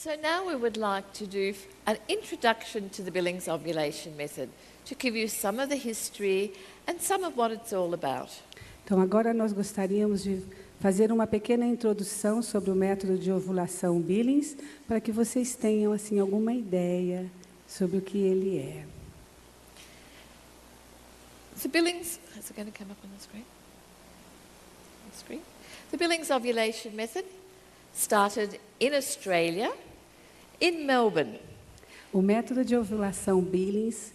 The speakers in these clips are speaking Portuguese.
So now we would like to do an introduction to the Billings ovulation method to give you some of the history and some of what it's all about. Então, agora nós gostaríamos de fazer uma pequena introdução sobre o método de ovulação Billings, para que vocês tenham assim alguma ideia sobre o que ele é. The Billings, is it going to come up on the screen? On the screen? The Billings ovulation method started in Australia, in Melbourne. O método de ovulação Billings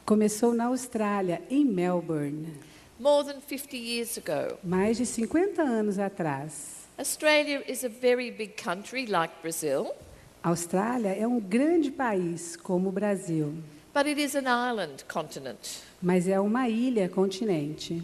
começou na Austrália, em Melbourne, More than 50 years ago. mais de 50 anos atrás. Australia is a very big country like Brazil, A Austrália é um grande país, como o Brasil, but it is an island continent. mas é uma ilha continente.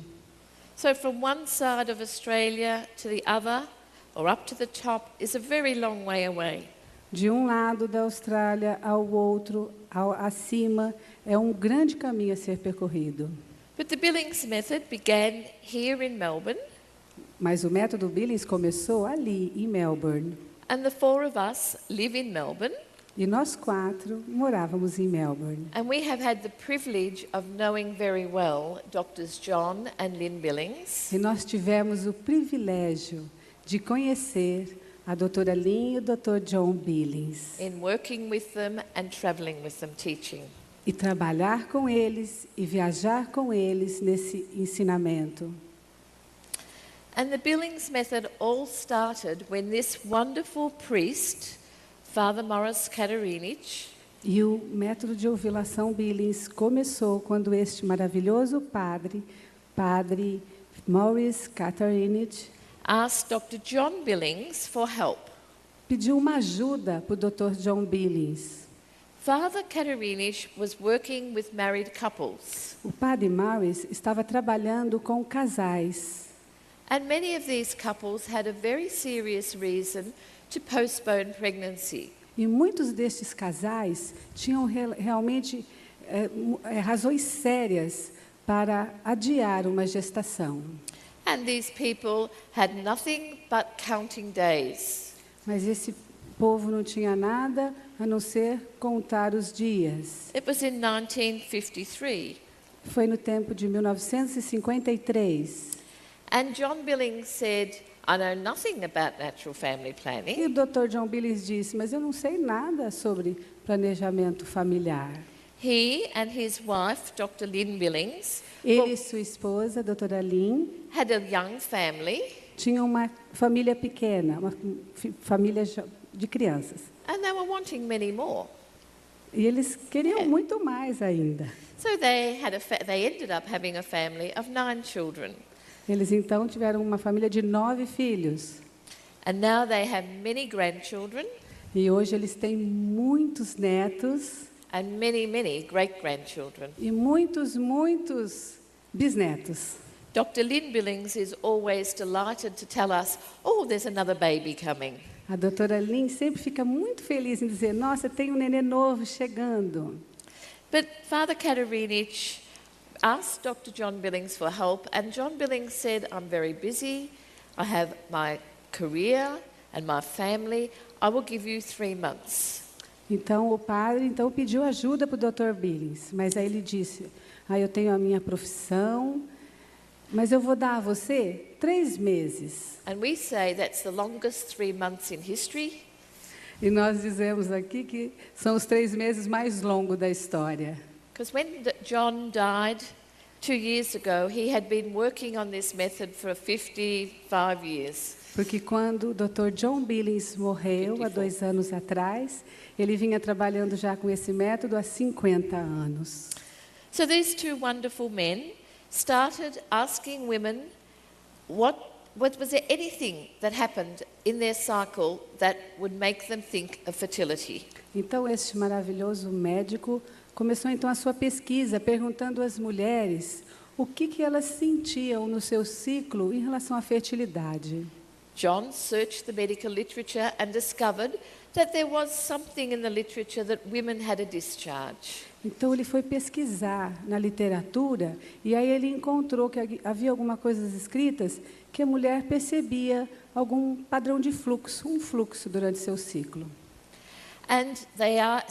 So from one side of Australia to the other, or up to the top, is a very long way away. De um lado da Austrália ao outro, acima, é um grande caminho a ser percorrido. But the Billings method began here in Melbourne, Mas o método Billings começou ali, em Melbourne. and the four of us live in Melbourne, E nós 4 morávamos em Melbourne. and we have had the privilege of knowing very well Drs. John and Lynn Billings, E nós tivemos o privilégio de conhecer a doutora Lynn e o Dr. John Billings. in working with them and travelling with them teaching. E trabalhar com eles e viajar com eles nesse ensinamento. And the Billings method all started when this wonderful priest, Father Morris Katarinich, E o método de ovulação Billings começou quando este maravilhoso padre Maurice Katarinich, asked Dr. John Billings for help. pediu uma ajuda para o Dr. John Billings. Father Katarinich was working with married couples, O padre Maurice estava trabalhando com casais. and many of these couples had a very serious reason to postpone pregnancy. E muitos destes casais tinham realmente razões sérias para adiar uma gestação. And these people had nothing but counting days. Mas esse povo não tinha nada a não ser contar os dias. It was in 1953, Foi no tempo de 1953. and John Billings said, I know nothing about natural family E planning. o Dr. John Billings disse, mas eu não sei nada sobre planejamento familiar. He and his wife, Dr. Lynn Billings, Ele e sua esposa, a doutora Lynn, had a young family, tinham uma família pequena, uma família de crianças. and they were wanting many more. E eles queriam muito mais ainda. So they ended up having a family of 9 children. Eles então tiveram uma família de 9 filhos. And now they have many grandchildren E hoje eles têm muitos netos and many, many great-grandchildren. e muitos bisnetos. Dr. Lynn Billings is always delighted to tell us, oh, there's another baby coming. A doutora Lynn sempre fica muito feliz em dizer, nossa, tem um nenê novo chegando. But Father Katarinich asked Dr. John Billings for help, and John Billings said, I'm very busy, I have my career and my family, I will give you 3 months. Então o padre pediu ajuda para o Dr. Billings, mas aí ele disse, eu tenho a minha profissão, mas eu vou dar a você 3 meses. And we say that's the longest 3 months in history. E nós dizemos aqui que são os 3 meses mais longos da história. Because when John died 2 years ago, he had been working on this method for 55 years. Porque quando o Dr. John Billings morreu, há 2 anos atrás, ele vinha trabalhando já com esse método há 50 anos. So these 2 wonderful men started asking women, was there anything that happened in their cycle that would make them think of fertility? Então, este maravilhoso médico começou então a sua pesquisa, perguntando às mulheres o que elas sentiam no seu ciclo em relação à fertilidade. John searched the medical literature and discovered that there was something in the literature that women had a discharge. Então ele foi pesquisar na literatura e aí ele encontrou que havia algumas coisas escritas que a mulher percebia algum padrão de fluxo, um fluxo durante seu ciclo. And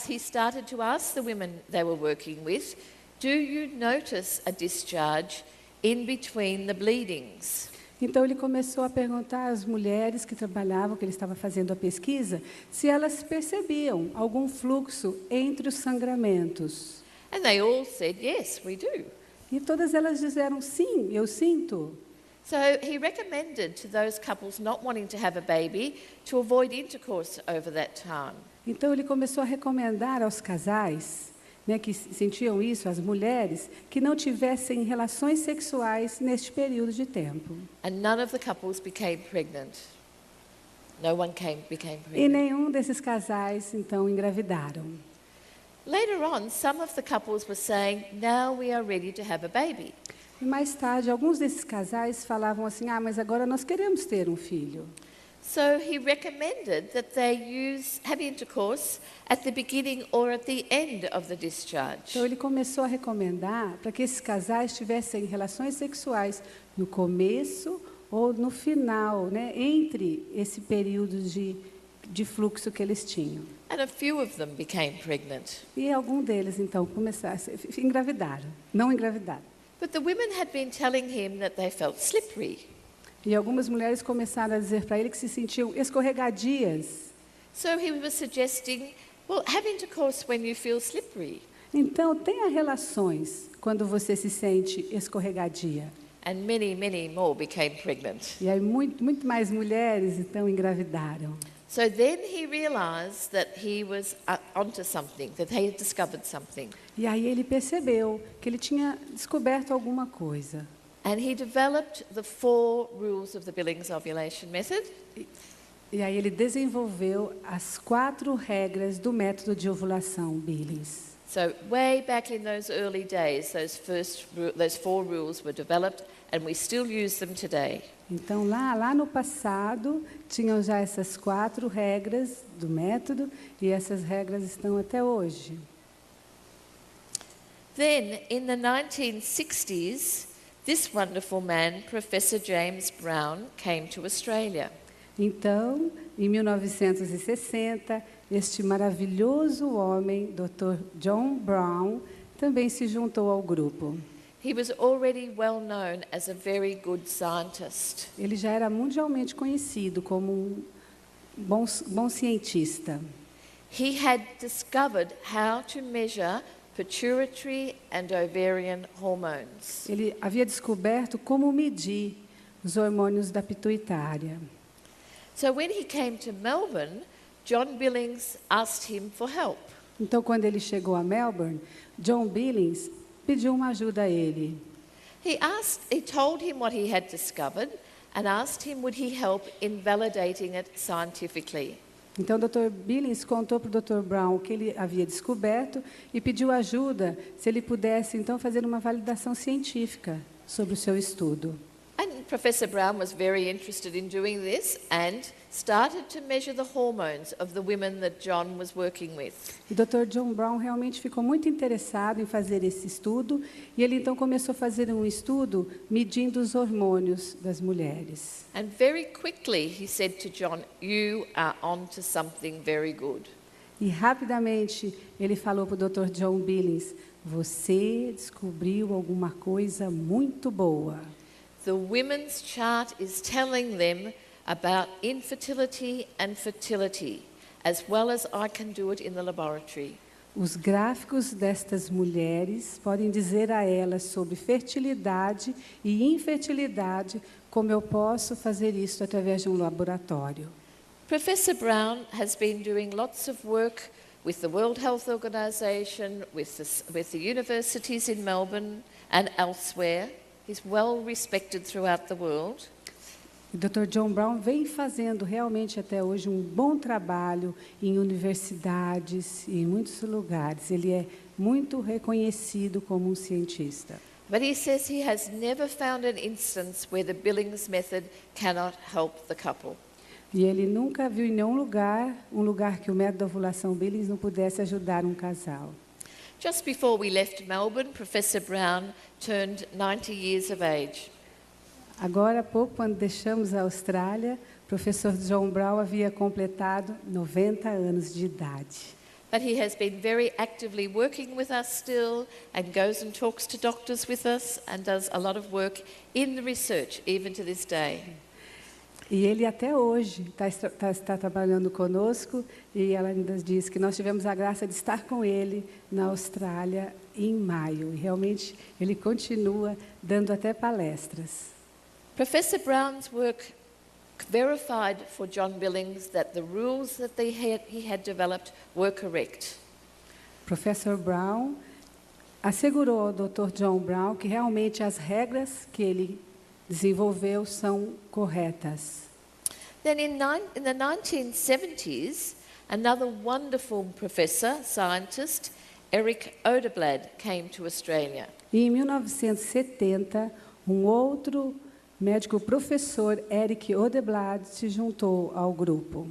he started to ask the women they were working with, do you notice a discharge in between the bleedings? Então ele começou a perguntar às mulheres que trabalhavam, que ele estava fazendo a pesquisa, se elas percebiam algum fluxo entre os sangramentos. And they all said, yes, we do. E todas elas disseram, sim, eu sinto. So he recommended to those couples not wanting to have a baby to avoid intercourse over that time. Então ele começou a recomendar aos casais, né, que sentiam isso, as mulheres, que não tivessem relações sexuais neste período de tempo. And none of the couples became pregnant. No one became E pregnant. nenhum desses casais, então, engravidaram. Later on, some of the couples were saying, now we are ready to have a baby. E mais tarde, alguns desses casais falavam assim, mas agora nós queremos ter um filho. So he recommended that they have intercourse at the beginning or at the end of the discharge. Então ele começou a recomendar para que esses casais tivessem relações sexuais no começo ou no final, né, entre esse período de fluxo que eles tinham. And a few of them became pregnant. E algum deles, então, engravidaram, não engravidaram. But the women had been telling him that they felt slippery. E algumas mulheres começaram a dizer para ele que se sentiam escorregadias. So he was suggesting, well, have intercourse when you feel slippery. Então, tenha relações quando você se sente escorregadia. And many, many more became pregnant. E aí muito mais mulheres, então, engravidaram. So then he realized that he was onto something, that he had discovered something. E aí ele percebeu que ele tinha descoberto alguma coisa. And he developed the 4 rules of the Billings ovulation method. E aí ele desenvolveu as 4 regras do método de ovulação Billings. So way back in those early days, those 4 rules were developed, and we still use them today. Então, lá no passado, tinham já essas 4 regras do método, e essas regras estão até hoje. Then, in the 1960s, this wonderful man, Professor James Brown, came to Australia. Então, em 1960, este maravilhoso homem, Dr. John Brown, também se juntou ao grupo. He was already well known as a very good scientist. Ele já era mundialmente conhecido como um bom cientista. He had discovered how to measure pituitary and ovarian hormones. Ele havia descoberto como medir os hormônios da pituitária. So when he came to Melbourne, John Billings asked him for help. Então, quando ele chegou a Melbourne, John Billings pediu uma ajuda a ele. He told him what he had discovered and asked him would he help in validating it scientifically. Então, o Dr. Billings contou para o Dr. Brown o que ele havia descoberto e pediu ajuda se ele pudesse, então, fazer uma validação científica sobre o seu estudo. And Professor Brown was very interested in doing this and started to measure the hormones of the women that John was working with. E Dr. John Brown realmente ficou muito interessado em fazer esse estudo e ele então começou a fazer um estudo medindo os hormônios das mulheres. And very quickly he said to John, you are onto something very good. E rapidamente ele falou para o Dr. John Billings, você descobriu alguma coisa muito boa. The women's chart is telling them about infertility and fertility, as well as I can do it in the laboratory. Os gráficos destas mulheres podem dizer a elas sobre fertilidade e infertilidade, como eu posso fazer isso através de um laboratório. Professor Brown has been doing lots of work with the World Health Organization, with the universities in Melbourne and elsewhere. He's well respected throughout the world. O Dr. John Brown vem fazendo realmente até hoje um bom trabalho em universidades e em muitos lugares. Ele é muito reconhecido como um cientista. But he says he has never found an instance where the Billings method cannot help the couple. E ele nunca viu em nenhum lugar, um lugar que o método da ovulação Billings não pudesse ajudar um casal. Just before we left Melbourne, Professor Brown turned 90 years of age. Agora há pouco, quando deixamos a Austrália, o professor John Brown havia completado 90 anos de idade. But he has been very actively working with us still and goes and talks to doctors with us and does a lot of work in the research, even to this day. E ele até hoje está trabalhando conosco, e ela ainda diz que nós tivemos a graça de estar com ele na Austrália em maio. E realmente ele continua dando até palestras. Professor Brown's work verified for John Billings that the rules that he had developed were correct. Professor Brown assegurou ao Dr. John Brown que realmente as regras que ele desenvolveu são corretas. Then in the 1970s, another wonderful professor, scientist, Eric Oderblad, came to Australia. E em 1970, outro médico professor, Eric Oderblad, se juntou ao grupo.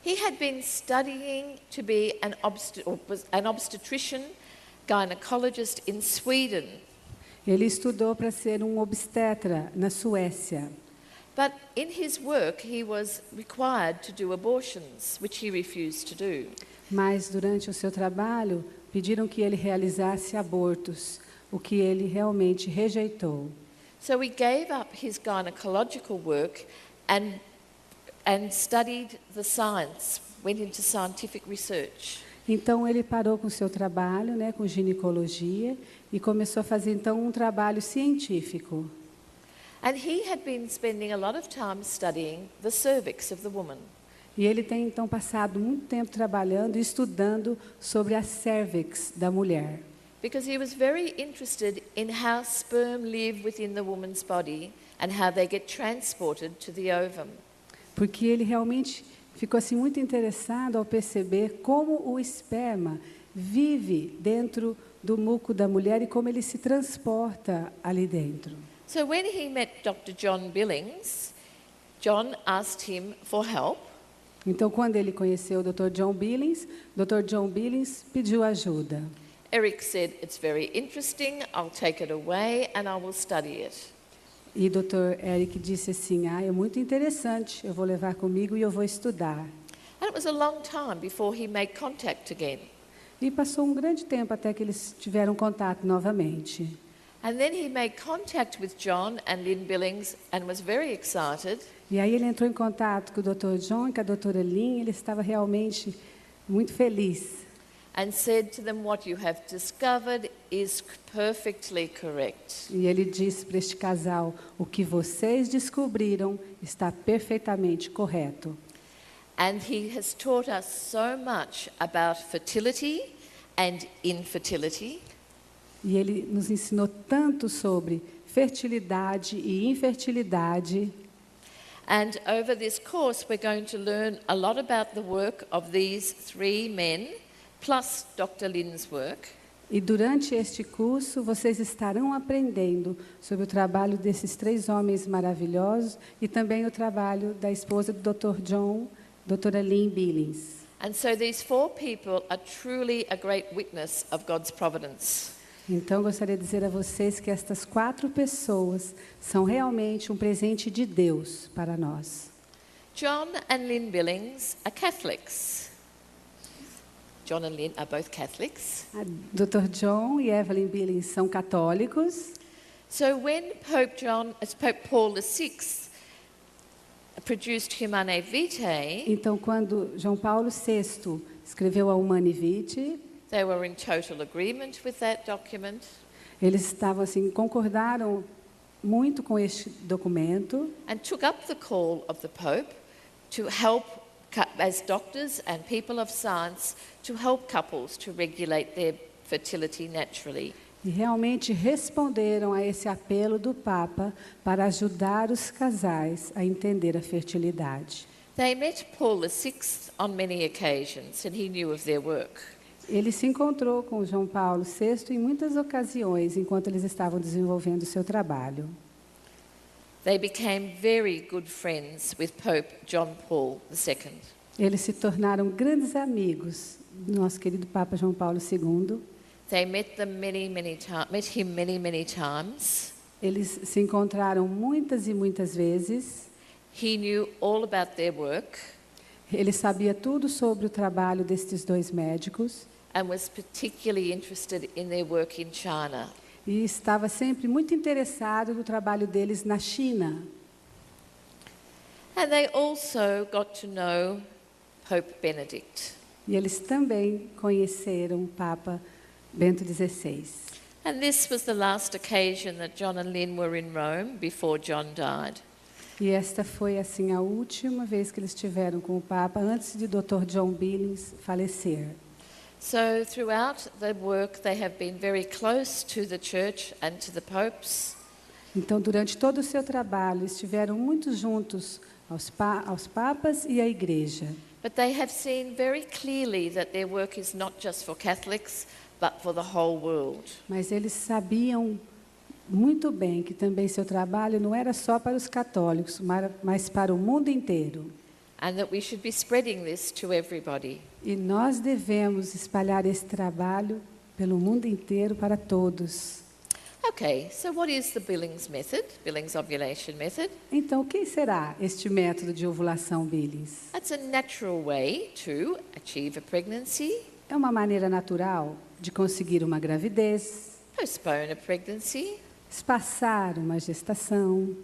He had been studying to be was an obstetrician, gynecologist in Sweden. Ele estudou para ser obstetra na Suécia. But in his work, he was required to do abortions, which he refused to do. Mas durante o seu trabalho, pediram que ele realizasse abortos, o que ele realmente rejeitou. So he gave up his gynecological work and studied the science, went into scientific research. Então ele parou com o seu trabalho, né, com ginecologia, e começou a fazer então trabalho científico. And he had been spending a lot of time studying the cervix of the woman. E ele tem então passado muito tempo trabalhando e estudando sobre a cervix da mulher. Because he was very interested in how sperm live within the woman's body and how they get transported to the ovum. Porque ele realmente ficou assim muito interessado ao perceber como o esperma vive dentro do muco da mulher e como ele se transporta ali dentro. So when he met Dr. John Billings, John asked him for help. Então quando ele conheceu o Dr. John Billings pediu ajuda. Eric said, "It's very interesting, I'll take it away and I will study it." E Dr. Eric disse assim, é muito interessante, eu vou levar comigo e eu vou estudar. And it was a long time before he made contact again. E passou grande tempo até que eles tiveram contato novamente. And then he made contact with John and Lynn Billings and was very excited. E aí ele entrou em contato com o Dr. John e com a doutora Lynn, ele estava realmente muito feliz. And said to them, "What you have discovered is perfectly correct." E ele disse para este casal, o que vocês descobriram está perfeitamente correto. And he has taught us so much about fertility and infertility. E ele nos ensinou tanto sobre fertilidade e infertilidade. And over this course, we're going to learn a lot about the work of these three men, plus Dr. Lynn's work. E durante este curso, vocês estarão aprendendo sobre o trabalho desses três homens maravilhosos e também o trabalho da esposa do Dr. John, doutora Lynn Billings. And so these four people are truly a great witness of God's providence. Então, gostaria de dizer a vocês que estas 4 pessoas são realmente um presente de Deus para nós. John and Lynn Billings are Catholics. John and Lynn are both Catholics. Dr. John e Evelyn Billings são católicos. So when Pope Paul VI produced Humanae Vitae, então, quando João Paulo VI escreveu a Humanae Vitae, they were in total agreement with that document. Eles estavam assim, concordaram muito com este documento. And took up the call of the Pope to help, as doctors and people of science, to help couples to regulate their fertility naturally. E realmente responderam a esse apelo do Papa para ajudar os casais a entender a fertilidade. They met Paul VI on many occasions, and he knew of their work. Ele se encontrou com João Paulo VI em muitas ocasiões, enquanto eles estavam desenvolvendo o seu trabalho. They became very good friends with Pope John Paul II. Eles se tornaram grandes amigos do nosso querido Papa João Paulo II. They met him many times. Eles se encontraram muitas e muitas vezes. He knew all about their work Ele sabia tudo sobre o trabalho destes dois médicos and was particularly interested in their work in China. e estava sempre muito interessado no trabalho deles na China. And they also got to know Pope Benedict. E eles também conheceram o Papa Bento XVI. And this was the last occasion that John and Lynn were in Rome before John died. E esta foi assim a última vez que eles estiveram com o Papa antes de Dr. John Billings falecer. So throughout the work they have been very close to the church and to the popes. Então, durante todo o seu trabalho, estiveram muito juntos aos papas e à igreja. But they have seen very clearly that their work is not just for Catholics, but for the whole world. Mas eles sabiam muito bem que também seu trabalho não era só para os católicos, mas para o mundo inteiro. And that we should be spreading this to everybody. E nós devemos espalhar esse trabalho pelo mundo inteiro para todos. Okay, so what is the Billings method, Billings ovulation method? Então, o que será este método de ovulação Billings? That's a natural way to achieve a pregnancy, É uma maneira natural de conseguir uma gravidez, postpone a pregnancy, espaçar uma gestação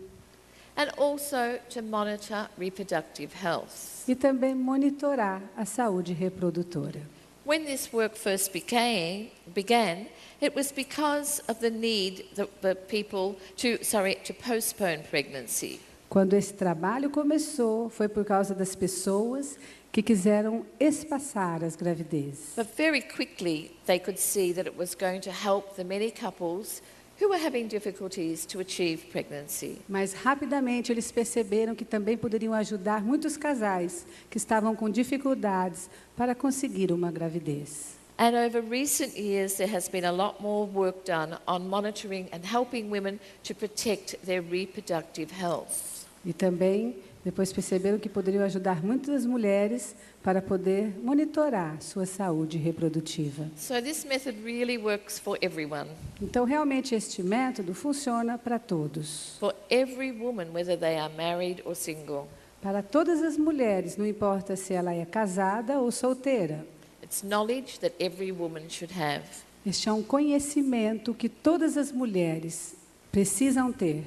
and also to monitor reproductive health. e também monitorar a saúde reprodutora. When this work first began, it was because of the need the people to postpone pregnancy. Quando esse trabalho começou, foi por causa das pessoas que quiseram espaçar as gravidezes. But very quickly they could see that it was going to help the many couples who were having difficulties to achieve pregnancy. Mas rapidamente eles perceberam que também poderiam ajudar muitos casais que estavam com dificuldades para conseguir uma gravidez. And over recent years there has been a lot more work done on monitoring and helping women to protect their reproductive health. E também depois perceberam que poderiam ajudar muitas mulheres para poder monitorar sua saúde reprodutiva. So this method really works for everyone. Então, realmente, este método funciona para todos. For every woman, whether they are married or single. Para todas as mulheres, não importa se ela é casada ou solteira. It's knowledge that every woman should have. Este é um conhecimento que todas as mulheres precisam ter.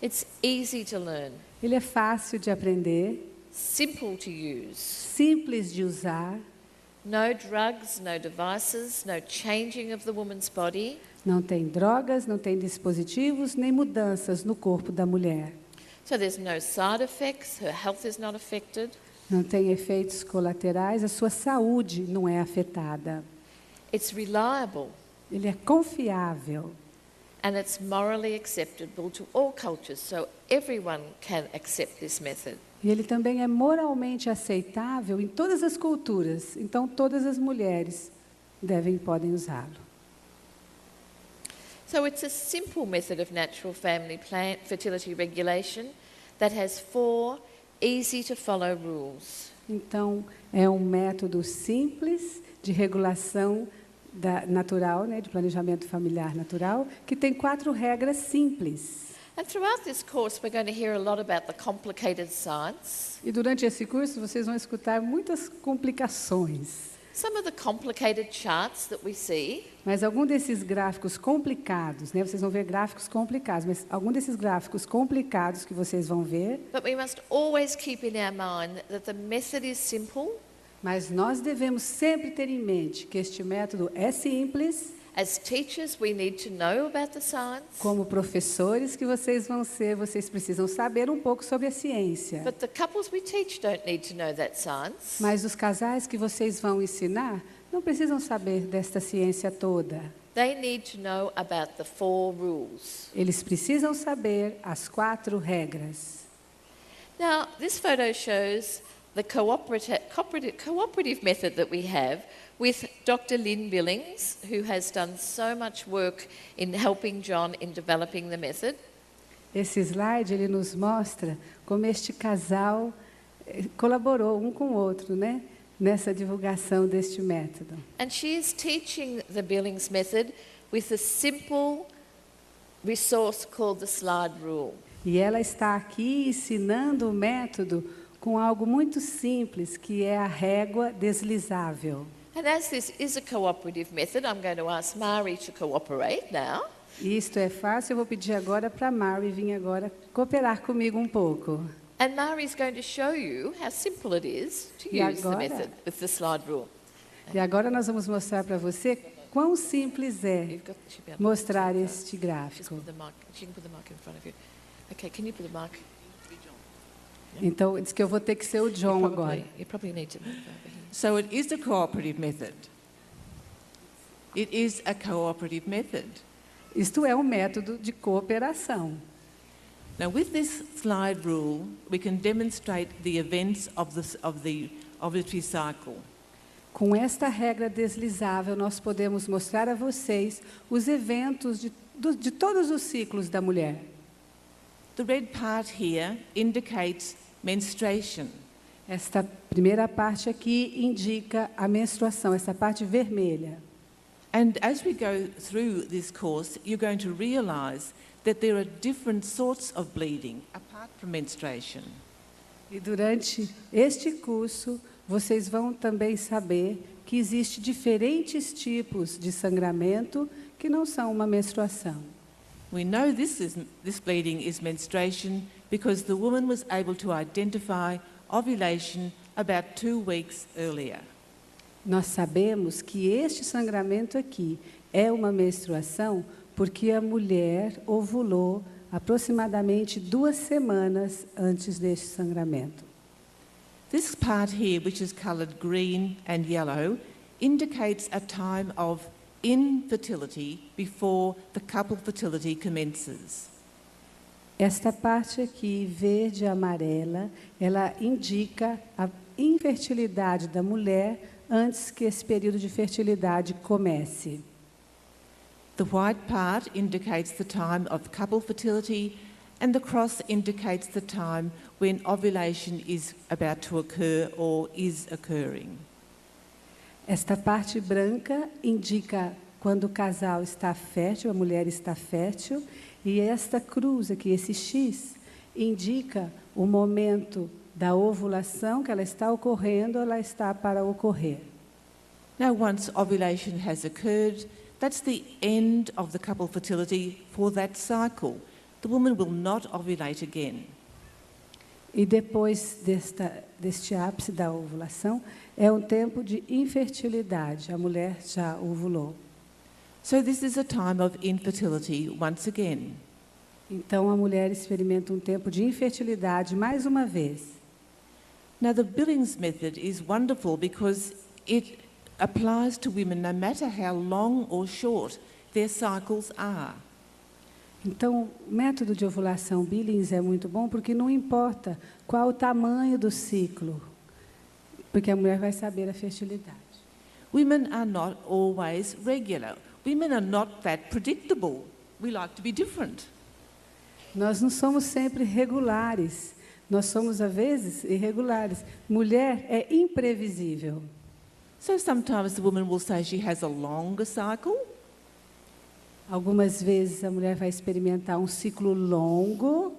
It's easy to learn, Ele é fácil de aprender, simple to use. simples de usar, No drugs, no devices, no changing of the woman's body. não tem drogas, não tem dispositivos, nem mudanças no corpo da mulher. So there's no side effects, her health is not affected. Não tem efeitos colaterais, a sua saúde não é afetada. It's reliable Ele é confiável and it's morally acceptable to all cultures, so everyone can accept this method. e ele também é moralmente aceitável em todas as culturas. Então, todas as mulheres podem usá-lo. So it's a simple method of natural family fertility regulation that has 4 easy to follow rules. Então, é um método simples de regulação natural, né, de planejamento familiar natural, que tem 4 regras simples. And throughout this course we're going to hear a lot about the complicated science. E durante esse curso vocês vão escutar muitas complicações. Some of the complicated charts that we see, Mas algum desses gráficos complicados, né, vocês vão ver gráficos complicados, mas algum desses gráficos complicados que vocês vão ver, but we must always keep in our mind that the method is simple. mas nós devemos sempre ter em mente que este método é simples. As teachers, we need to know about the science, Como professores que vocês vão ser, vocês precisam saber um pouco sobre a ciência. but the couples we teach don't need to know that science. Mas os casais que vocês vão ensinar não precisam saber desta ciência toda. They need to know about the 4 rules. Eles precisam saber as 4 regras. Now, this photo shows the cooperative method that we have with Dr. Lynn Billings, who has done so much work in helping John in developing the method. Esse slide ele nos mostra como este casal colaborou um com o outro, né, nessa divulgação deste método. And she is teaching the Billings method with a simple resource called the slide rule. E ela está aqui ensinando o método com algo muito simples, que é a régua deslizável. And as this is a cooperative method, I'm going to ask Mari to cooperate now. Isto é fácil, eu vou pedir agora para a Mari vir agora cooperar comigo um pouco. And Mari's going to show you how simple it is to E use the agora? method with the slide rule. E agora nós vamos mostrar para você quão simples é You've got to be able to mostrar take este Just gráfico. put the mic. She can put the mic in front of you. Okay, can you put the mic? Então, diz que eu vou ter que ser o John agora. You probably need to move over here. So it is a cooperative method. It is a cooperative method. Isto é um método de cooperação. Now, with this slide rule, we can demonstrate the events of the ovulatory cycle. Com esta regra deslizável, nós podemos mostrar a vocês os eventos de todos os ciclos da mulher. The red part here indicates menstruation. Esta primeira parte aqui indica a menstruação, essa parte vermelha. And as we go through this course, you're going to realize that there are different sorts of bleeding apart from menstruation. E durante este curso, vocês vão também saber que existe diferentes tipos de sangramento que não são uma menstruação. We know this bleeding is menstruation because the woman was able to identify ovulation about 2 weeks earlier. Nós sabemos que este sangramento aqui é uma menstruação porque a mulher ovulou aproximadamente 2 semanas antes deste sangramento. This part here, which is coloured green and yellow, indicates a time of infertility before the couple fertility commences. Esta parte aqui, verde e amarela, ela indica a infertilidade da mulher antes que esse período de fertilidade comece. The white part indicates the time of couple fertility, and the cross indicates the time when ovulation is about to occur or is occurring. Esta parte branca indica quando o casal está fértil, a mulher está fértil, e esta cruz aqui, esse X, indica o momento da ovulação, que ela está ocorrendo, ela está para ocorrer. Now, once ovulation has occurred, that's the end of the couple fertility for that cycle. The woman will not ovulate again. E depois deste ápice da ovulação, é um tempo de infertilidade. A mulher já ovulou. So this is a time of infertility once again. Então, a mulher experimenta um tempo de infertilidade mais uma vez. Now, the Billings method is wonderful because it applies to women no matter how long or short their cycles are. Então, o método de ovulação Billings é muito bom porque não importa qual o tamanho do ciclo, porque a mulher vai saber a fertilidade. Women are not always regular. Women are not that predictable. We like to be different. Nós não somos sempre regulares, nós somos, às vezes, irregulares. Mulher é imprevisível. So sometimes the woman will say she has a longer cycle. Algumas vezes a mulher vai experimentar um ciclo longo,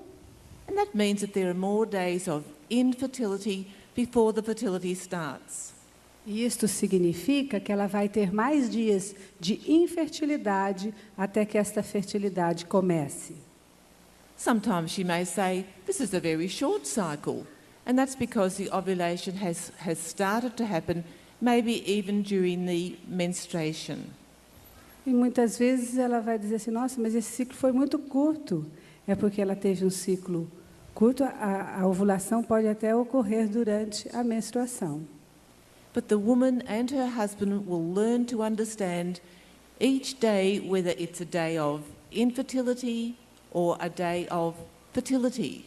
And that means that there are more days of infertility before the fertility starts. e isto significa que ela vai ter mais dias de infertilidade até que esta fertilidade comece. Sometimes she may say, this is a very short cycle. And that's because the ovulation has started to happen, maybe even during the menstruation. E muitas vezes ela vai dizer assim, nossa, mas esse ciclo foi muito curto. É porque ela teve um ciclo curto, a ovulação pode até ocorrer durante a menstruação. But the woman and her husband will learn to understand each day whether it's a day of infertility or a day of fertility.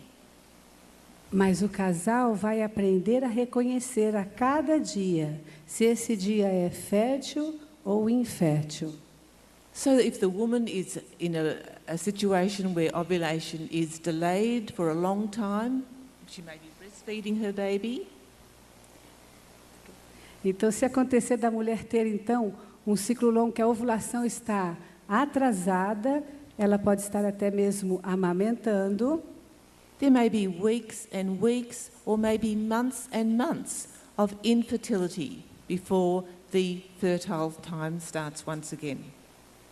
Mas o casal vai aprender a reconhecer a cada dia se esse dia é fértil ou infértil. So if the woman is in a situation where ovulation is delayed for a long time, she may be breastfeeding her baby. Então, se acontecer da mulher ter, então, um ciclo longo que a ovulação está atrasada, ela pode estar até mesmo amamentando. There may be weeks and weeks, or maybe months and months of infertility before the fertile time starts once again.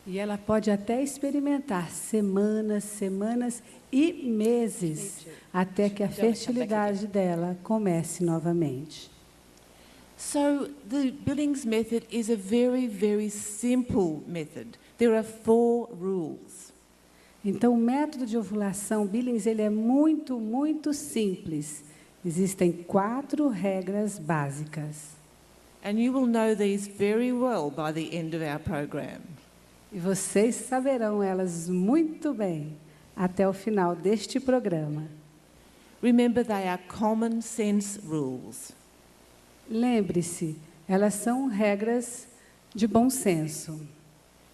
E ela pode até experimentar semanas, semanas e meses até que a fertilidade dela comece novamente. So the Billings method is a very, very simple method. There are 4 rules. Então, o método de ovulação Billings ele é muito, muito simples. Existem 4 regras básicas. And you will know these very well by the end of our program. E vocês saberão elas muito bem até o final deste programa. Remember, they are common sense rules. Lembre-se, elas são regras de bom senso.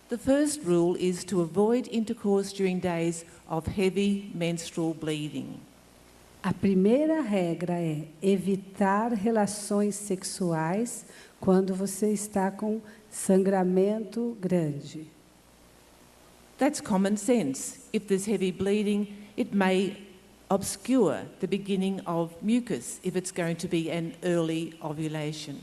The first rule is to avoid intercourse during days of heavy menstrual bleeding. A primeira regra é evitar relações sexuais quando você está com sangramento grande. That's common sense. If there's heavy bleeding, it may obscure the beginning of mucus if it's going to be an early ovulation.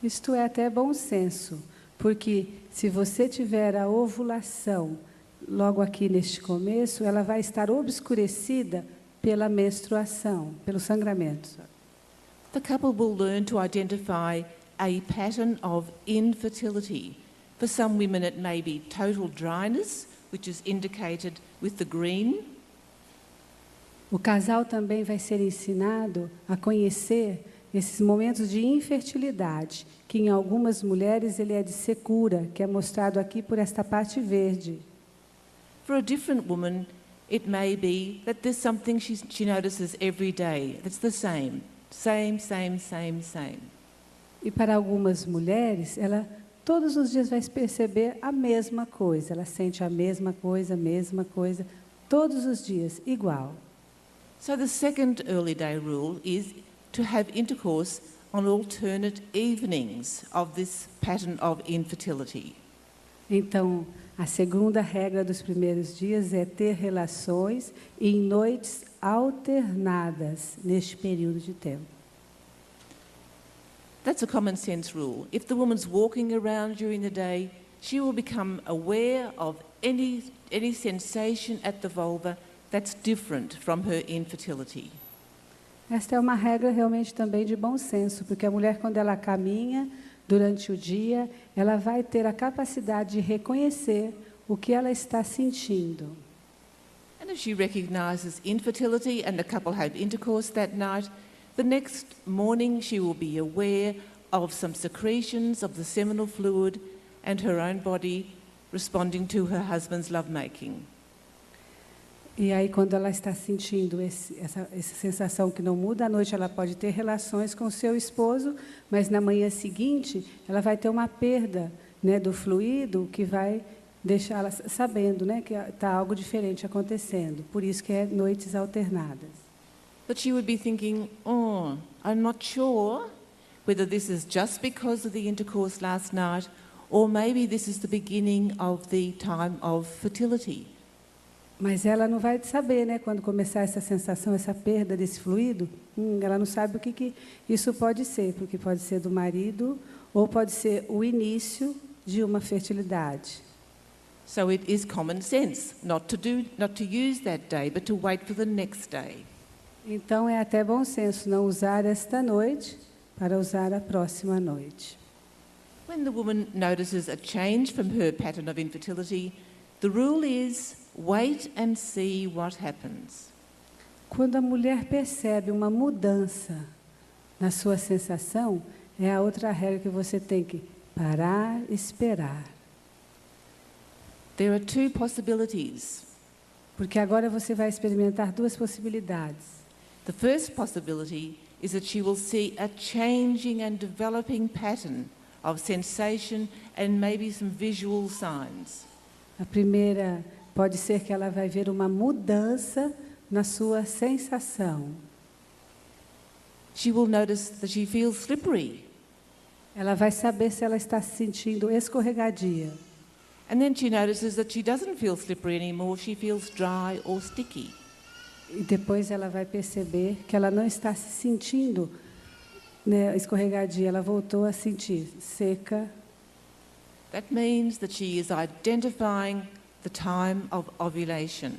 Isto é até bom senso, porque se você tiver a ovulação logo aqui neste começo, ela vai estar obscurecida pela menstruação, pelo sangramento. The couple will learn to identify a pattern of infertility. For some women it may be total dryness, which is indicated with the green. O casal também vai ser ensinado a conhecer esses momentos de infertilidade, que em algumas mulheres ele é de secura, que é mostrado aqui por esta parte verde. For a different woman, it may be that there's something she notices every day that's the same. Same. E para algumas mulheres, ela todos os dias vai perceber a mesma coisa, ela sente a mesma coisa, todos os dias, igual. So the second early day rule is to have intercourse on alternate evenings of this pattern of infertility. Então, a segunda regra dos primeiros dias é ter relações em noites alternadas neste período de tempo. That's a common sense rule. If the woman's walking around during the day, she will become aware of any sensation at the vulva that's different from her infertility. Esta é uma regra realmente também de bom senso, porque a mulher, quando ela caminha durante o dia, ela vai ter a capacidade de reconhecer o que ela está sentindo. And if she recognizes infertility and the couple have intercourse that night, the next morning she will be aware of some secretions of the seminal fluid and her own body responding to her husband's lovemaking. E aí, quando ela está sentindo essa sensação que não muda, à noite ela pode ter relações com o seu esposo, mas na manhã seguinte ela vai ter uma perda, né, do fluido que vai deixá-la sabendo, né, que está algo diferente acontecendo. Por isso que é noites alternadas. But she would be thinking, oh, I'm not sure whether this is just because of the intercourse last night or maybe this is the beginning of the time of fertility. Mas ela não vai saber, né, quando começar essa sensação, essa perda desse fluido, ela não sabe o que isso pode ser, porque pode ser do marido ou pode ser o início de uma fertilidade. So it is common sense not to use that day, but to wait for the next day. Então é até bom senso não usar esta noite para usar a próxima noite. When the woman notices a change from her pattern of infertility, the rule is wait and see what happens. Quando a mulher percebe uma mudança na sua sensação, é a outra regra que você tem que parar, esperar. There are 2 possibilities. Porque agora você vai experimentar 2 possibilidades. The first possibility is that she will see a changing and developing pattern of sensation and maybe some visual signs. A primeira pode ser que ela vai ver uma mudança na sua sensação. She will notice that she feels slippery. Ela vai saber se ela está se sentindo escorregadia. And then she notices that she doesn't feel slippery anymore, she feels dry or sticky. E depois ela vai perceber que ela não está se sentindo, né, escorregadia, ela voltou a sentir seca. That means that she is identifying the time of ovulation.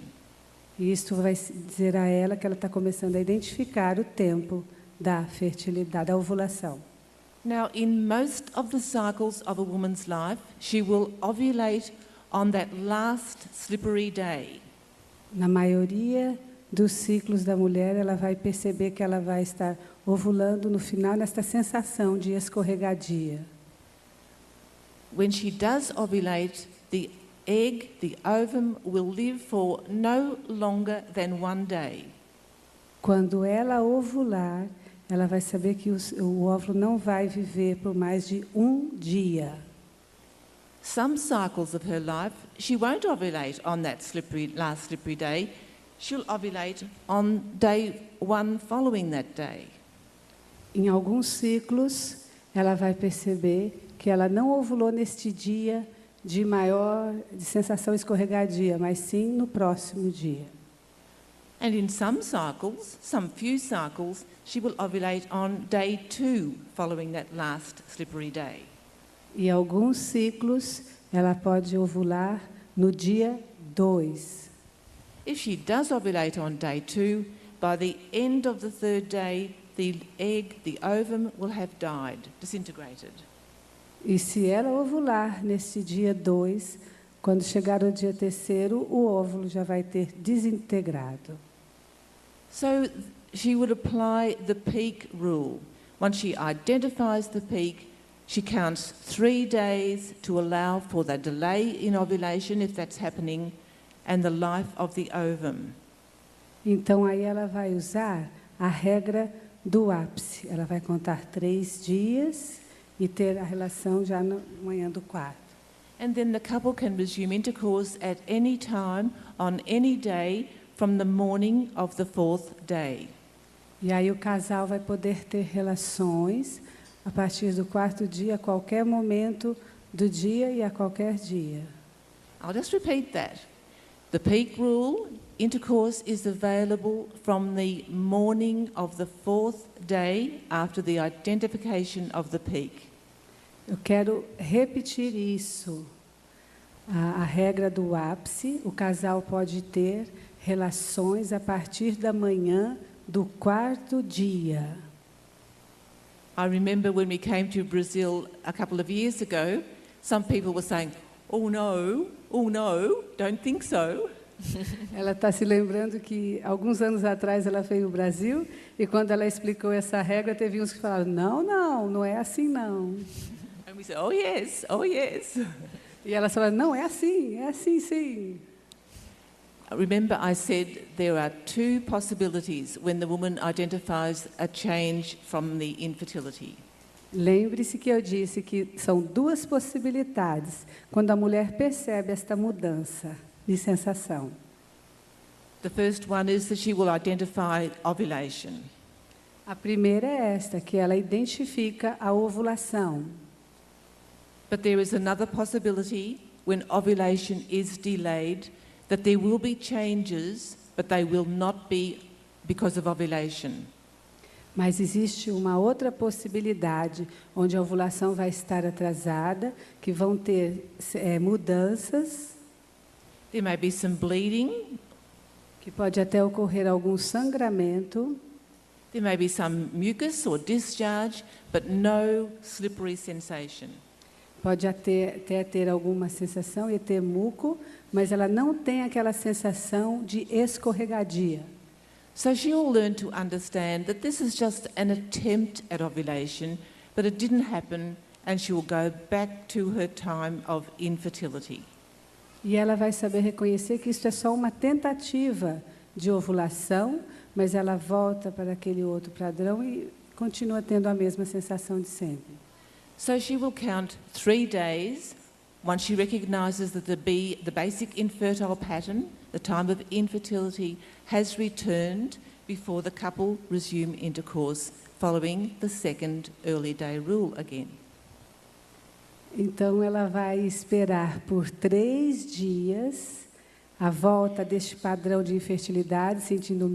E isto vai dizer a ela que ela está começando a identificar o tempo da fertilidade, da ovulação. Now, in most of the cycles of a woman's life, she will ovulate on that last slippery day. Na maioria dos ciclos da mulher, ela vai perceber que ela vai estar ovulando no final nesta sensação de escorregadia. When she does ovulate, the egg, the ovum, will live for no longer than 1 day. Quando ela ovular, ela vai saber que o óvulo não vai viver por mais de 1 dia. Some cycles of her life, she won't ovulate on that last slippery day. She'll ovulate on day 1 following that day. Em alguns ciclos, ela vai perceber que ela não ovulou neste dia de sensação escorregadia, mas sim no próximo dia. And in some cycles, some few cycles, she will ovulate on day 2 following that last slippery day. E alguns ciclos, ela pode ovular no dia 2. If she does ovulate on day 2, by the end of the 3rd day, the egg, the ovum, will have died, disintegrated. E se ela ovular nesse dia 2, quando chegar o dia 3º, o óvulo já vai ter desintegrado. So she would apply the peak rule. Once she identifies the peak, she counts 3 days to allow for the delay in ovulation, if that's happening, and the life of the ovum. Então aí ela vai usar a regra do ápice. Ela vai contar 3 dias e ter a relação já na manhã do 4. And then the couple can resume intercourse at any time, on any day, from the morning of the 4th day. E aí o casal vai poder ter relações a partir do 4º dia, a qualquer momento do dia e a qualquer dia. I'll just repeat that. The peak rule, intercourse is available from the morning of the 4th day after the identification of the peak. Eu quero repetir isso. A regra do ápice, o casal pode ter relações a partir da manhã do 4º dia. I remember when we came to Brazil a couple of years ago, some people were saying, oh no, don't think so. Ela está se lembrando que alguns anos atrás ela veio no Brasil e quando ela explicou essa regra, teve uns que falaram, não é assim não. And we said, oh yes. E ela falou, não, é assim sim. Remember I said there are 2 possibilities when the woman identifies a change from the infertility. Lembre-se que eu disse que são 2 possibilidades quando a mulher percebe esta mudança de sensação. The first one is that she will identify ovulation. A primeira é esta, que ela identifica a ovulação. But there is another possibility when ovulation is delayed, that there will be changes, but they will not be because of ovulation. Mas existe uma outra possibilidade, onde a ovulação vai estar atrasada, que vão ter mudanças, There may be some bleeding, que pode até ocorrer algum sangramento, there may be some mucus or discharge, but no slippery sensation. pode até ter alguma sensação e ter muco, mas ela não tem aquela sensação de escorregadia. So she'll learn to understand that this is just an attempt at ovulation, but it didn't happen, and she will go back to her time of infertility. E ela vai saber reconhecer que isso é só uma tentativa de ovulação, mas ela volta para aquele outro padrão e continua tendo a mesma sensação de sempre. So she will count 3 days once she recognizes that the basic infertile pattern, the time of infertility, has returned before the couple resume intercourse, following the 2nd early day rule again. Então ela vai esperar por 3 dias a volta deste padrão de infertilidade, sentindo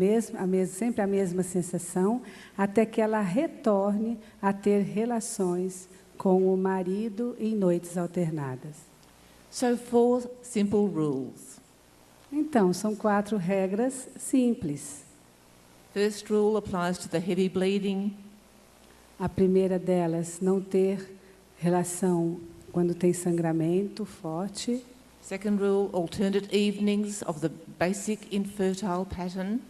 sempre a mesma sensação, até que ela retorne a ter relações com o marido em noites alternadas. So 4 simple rules. Então, são 4 regras simples. First rule applies to the heavy bleeding. A primeira delas, não ter relação quando tem sangramento forte. Second rule, alternate evenings of the basic infertile pattern.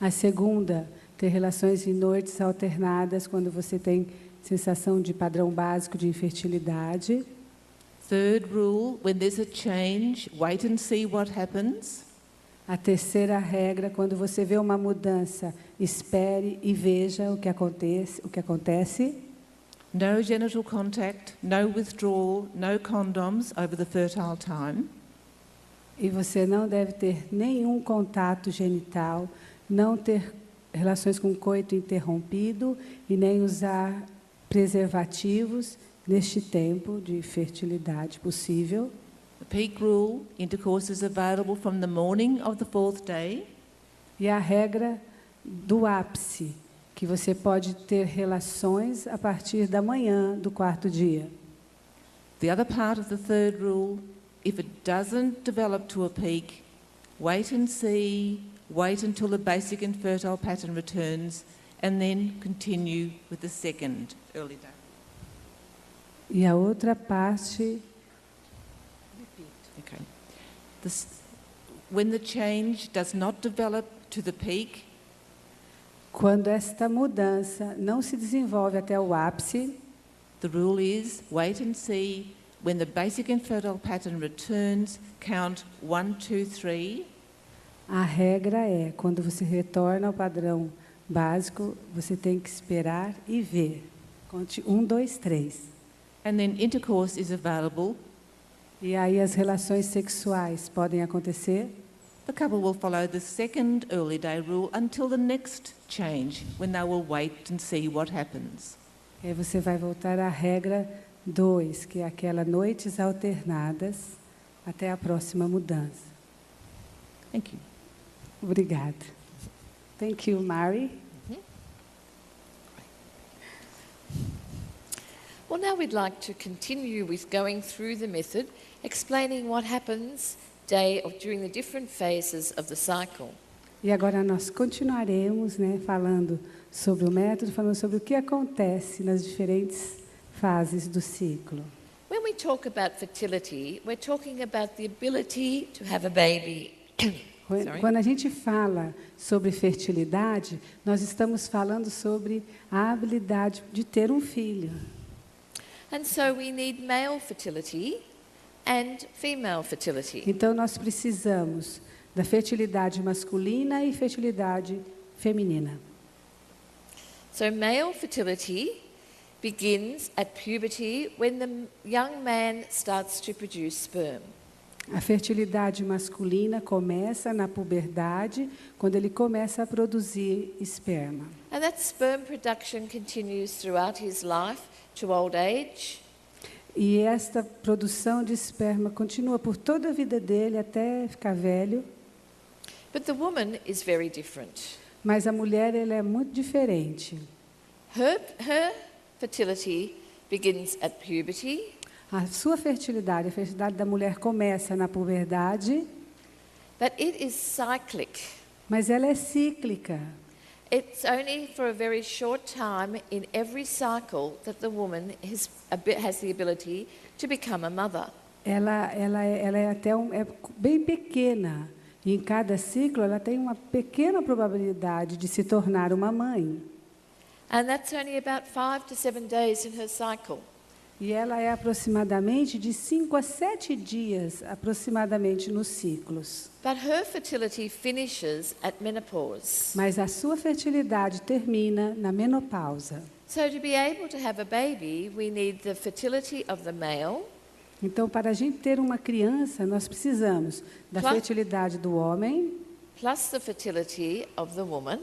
A segunda, ter relações em noites alternadas quando você tem sensação de padrão básico de infertilidade. Third rule, when there's a change, wait and see what happens. A terceira regra, quando você vê uma mudança, espere e veja o que acontece. No genital contact, no withdrawal, no condoms over the fertile time. E você não deve ter nenhum contato genital, não ter relações com coito interrompido e nem usar preservativos neste tempo de fertilidade possível. The peak rule, intercourse is available from the morning of the 4th day. E a regra do ápice, que você pode ter relações a partir da manhã do 4º dia. The other part of the third rule, if it doesn't develop to a peak, wait and see, wait until the basic infertile pattern returns, and then continue with the second early day. E a outra parte, Okay. When the change does not develop to the peak, quando esta mudança não se desenvolve até o ápice, the rule is wait and see. When the basic infertile pattern returns, count 1, 2, 3. a regra é, quando você retorna ao padrão básico, você tem que esperar e ver. Conte 1, 2, 3. And then intercourse is available. E aí as relações sexuais podem acontecer. The couple will follow the second early day rule until the next change, when they will wait and see what happens. Aí você vai voltar à regra 2, que é aquela noites alternadas, até a próxima mudança. Thank you. Obrigada. Thank you, Mari. Well, now we'd like to continue with going through the method, explaining what happens during the different phases of the cycle. E agora nós continuaremos, falando sobre o método, falando sobre o que acontece nas diferentes fases do ciclo. When we talk about fertility, we're talking about the ability to have a baby. Sorry. Quando a gente fala sobre fertilidade, nós estamos falando sobre a habilidade de ter um filho. And so we need male fertility and female fertility. Então nós precisamos da fertilidade masculina e fertilidade feminina. So male fertility begins at puberty when the young man starts to produce sperm. A fertilidade masculina começa na puberdade, quando ele começa a produzir esperma. And that sperm production continues throughout his life to old age. E esta produção de esperma continua por toda a vida dele até ficar velho. But the woman is very different. Mas a mulher ela é muito diferente. Her fertility begins at puberty. A sua fertilidade, a fertilidade da mulher começa na puberdade, But it is cyclic. mas ela é cíclica. It's only for a very short time in every cycle that the woman has the ability to become a mother. Ela é até bem pequena. E em cada ciclo ela tem uma pequena probabilidade de se tornar uma mãe. And that's only about 5 to 7 days in her cycle. E ela é aproximadamente de 5 a 7 dias, aproximadamente, nos ciclos. But her fertility finishes at menopause. Mas a sua fertilidade termina na menopausa. So to be able to have a baby, we need the fertility of the male. Então, para a gente ter uma criança, nós precisamos da fertilidade do homem, plus the fertility of the woman.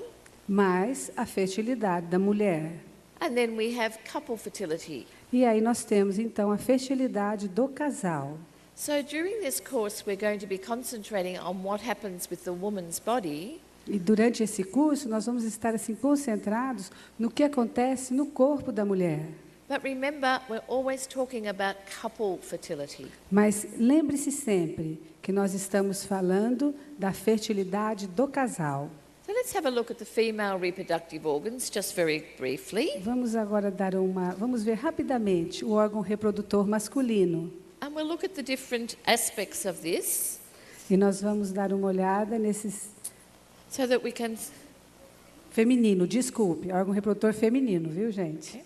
mais a fertilidade da mulher. And then we have couple fertility. E aí nós temos, então, a fertilidade do casal. So during this course, we're going to be concentrating on what happens with the woman's body, E durante esse curso, nós vamos estar assim concentrados no que acontece no corpo da mulher. but remember, we're always talking about couple fertility. Mas lembre-se sempre que nós estamos falando da fertilidade do casal. So let's have a look at the female reproductive organs, just very briefly. Vamos agora vamos ver rapidamente o órgão reprodutor masculino. And we'll look at the different aspects of this E nós vamos dar uma olhada nesses so that we can... feminino, desculpe, órgão reprodutor feminino, viu, gente?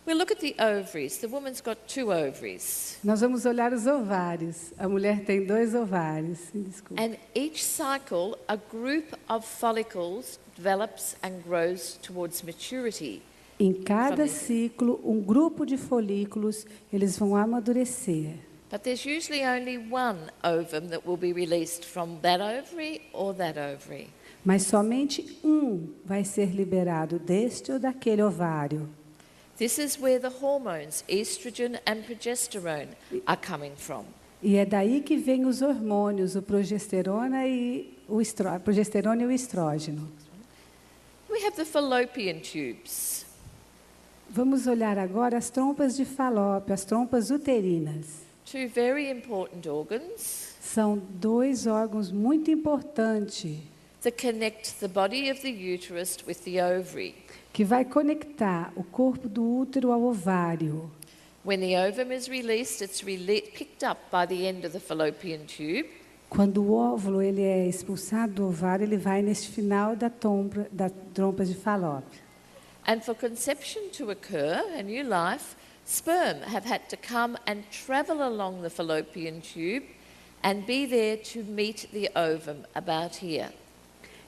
We'll look at the ovaries. The woman's got 2 ovaries. Nós vamos olhar os ovários. A mulher tem 2 ovários. Desculpe. And each cycle, a group of follicles develops and grows towards maturity. Em cada ciclo, um grupo de folículos, eles vão amadurecer. But there's usually only one ovum that will be released from that ovary or that ovary. Mas somente um vai ser liberado deste ou daquele ovário. This is where the hormones, estrogen and progesterone, are coming from. E é daí que vem os hormônios, a progesterona e o estrógeno. We have the fallopian tubes. Vamos olhar agora as trompas de Falópio, as trompas uterinas. 2 very important organs São 2 órgãos muito importantes that connect the body of the uterus with the ovary. que vai conectar o corpo do útero ao ovário. When the ovum is released, it's picked up by the end of the fallopian tube. Quando o óvulo ele é expulsado do ovário, ele vai neste final da trompa de Falópio. And for conception to occur, a new life, sperm have had to come and travel along the fallopian tube and be there to meet the ovum about here.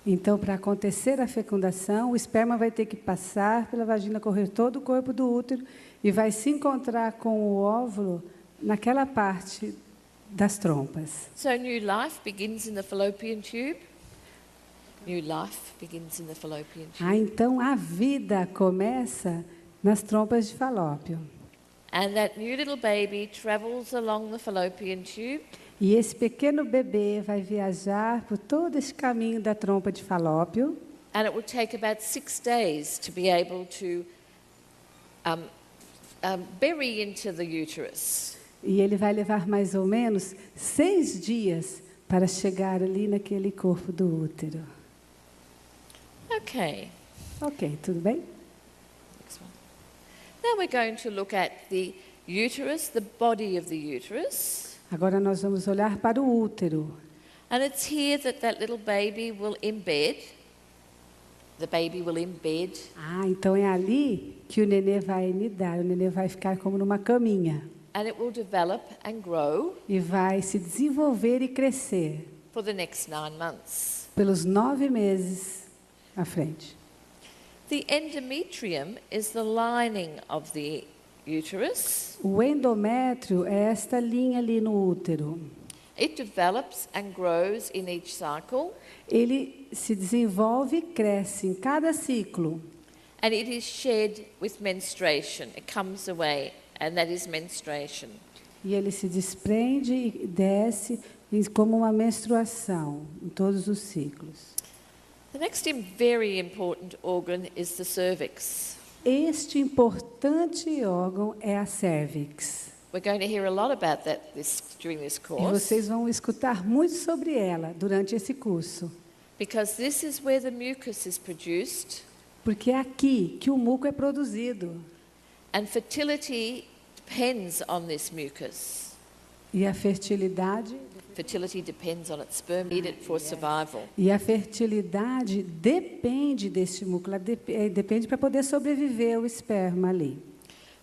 Então, para acontecer a fecundação, o esperma vai ter que passar pela vagina, correr todo o corpo do útero e vai se encontrar com o óvulo naquela parte das trompas. So new life begins in the fallopian tube. New life begins in the fallopian tube. Então a vida começa nas trompas de Falópio. And that new little baby travels along the fallopian tube. E esse pequeno bebê vai viajar por todo esse caminho da trompa de Falópio. And it will take about 6 days to be able to bury into the uterus. E ele vai levar mais ou menos 6 dias para chegar ali naquele corpo do útero. Okay. Ok, tudo bem? Next one. Now we're going to look at the uterus, the body of the uterus. Agora nós vamos olhar para o útero. And it's here that little baby will embed. The baby will embed. Ah, então é ali que o nenê vai nidar. O nenê vai ficar como numa caminha. And it will develop and grow E vai se desenvolver e crescer for the next 9 months. pelos 9 meses à frente. The endometrium is the lining of the uterus. O endométrio é esta linha ali no útero. It develops and grows in each cycle, Ele se desenvolve e cresce em cada ciclo. and it is shed with menstruation. It comes away, and that is menstruation. E ele se desprende e desce como uma menstruação em todos os ciclos. The next very important organ is the cervix. Este importante órgão é a cervix. We're going to hear a lot about that during this E course, vocês vão escutar muito sobre ela durante esse curso. because this is where the mucus is produced, Porque é aqui que o muco é produzido. and fertility depends on this mucus. E a fertilidade Fertility depends on its sperm needed for survival. depende deste muco, ela depende para poder sobreviver o esperma ali.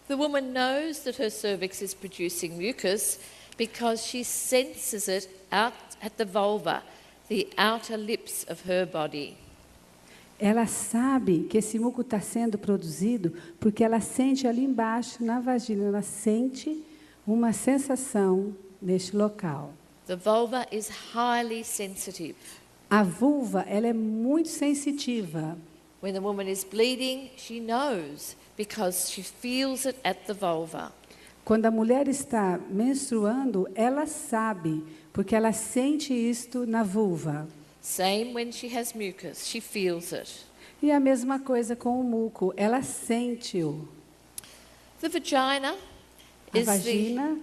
The woman knows that her cervix is producing mucus because she senses it out at the vulva, the outer lips of her body. Ela sabe que esse muco está sendo produzido porque ela sente ali embaixo, na vagina, ela sente uma sensação neste local. The vulva is highly sensitive. A vulva, ela é muito sensitiva. When the woman is bleeding, she knows because she feels it at the vulva. Quando a mulher está menstruando, ela sabe, porque ela sente isto na vulva. Same when she has mucus, she feels it. E a mesma coisa com o muco, ela sente-o. The vagina A is vagina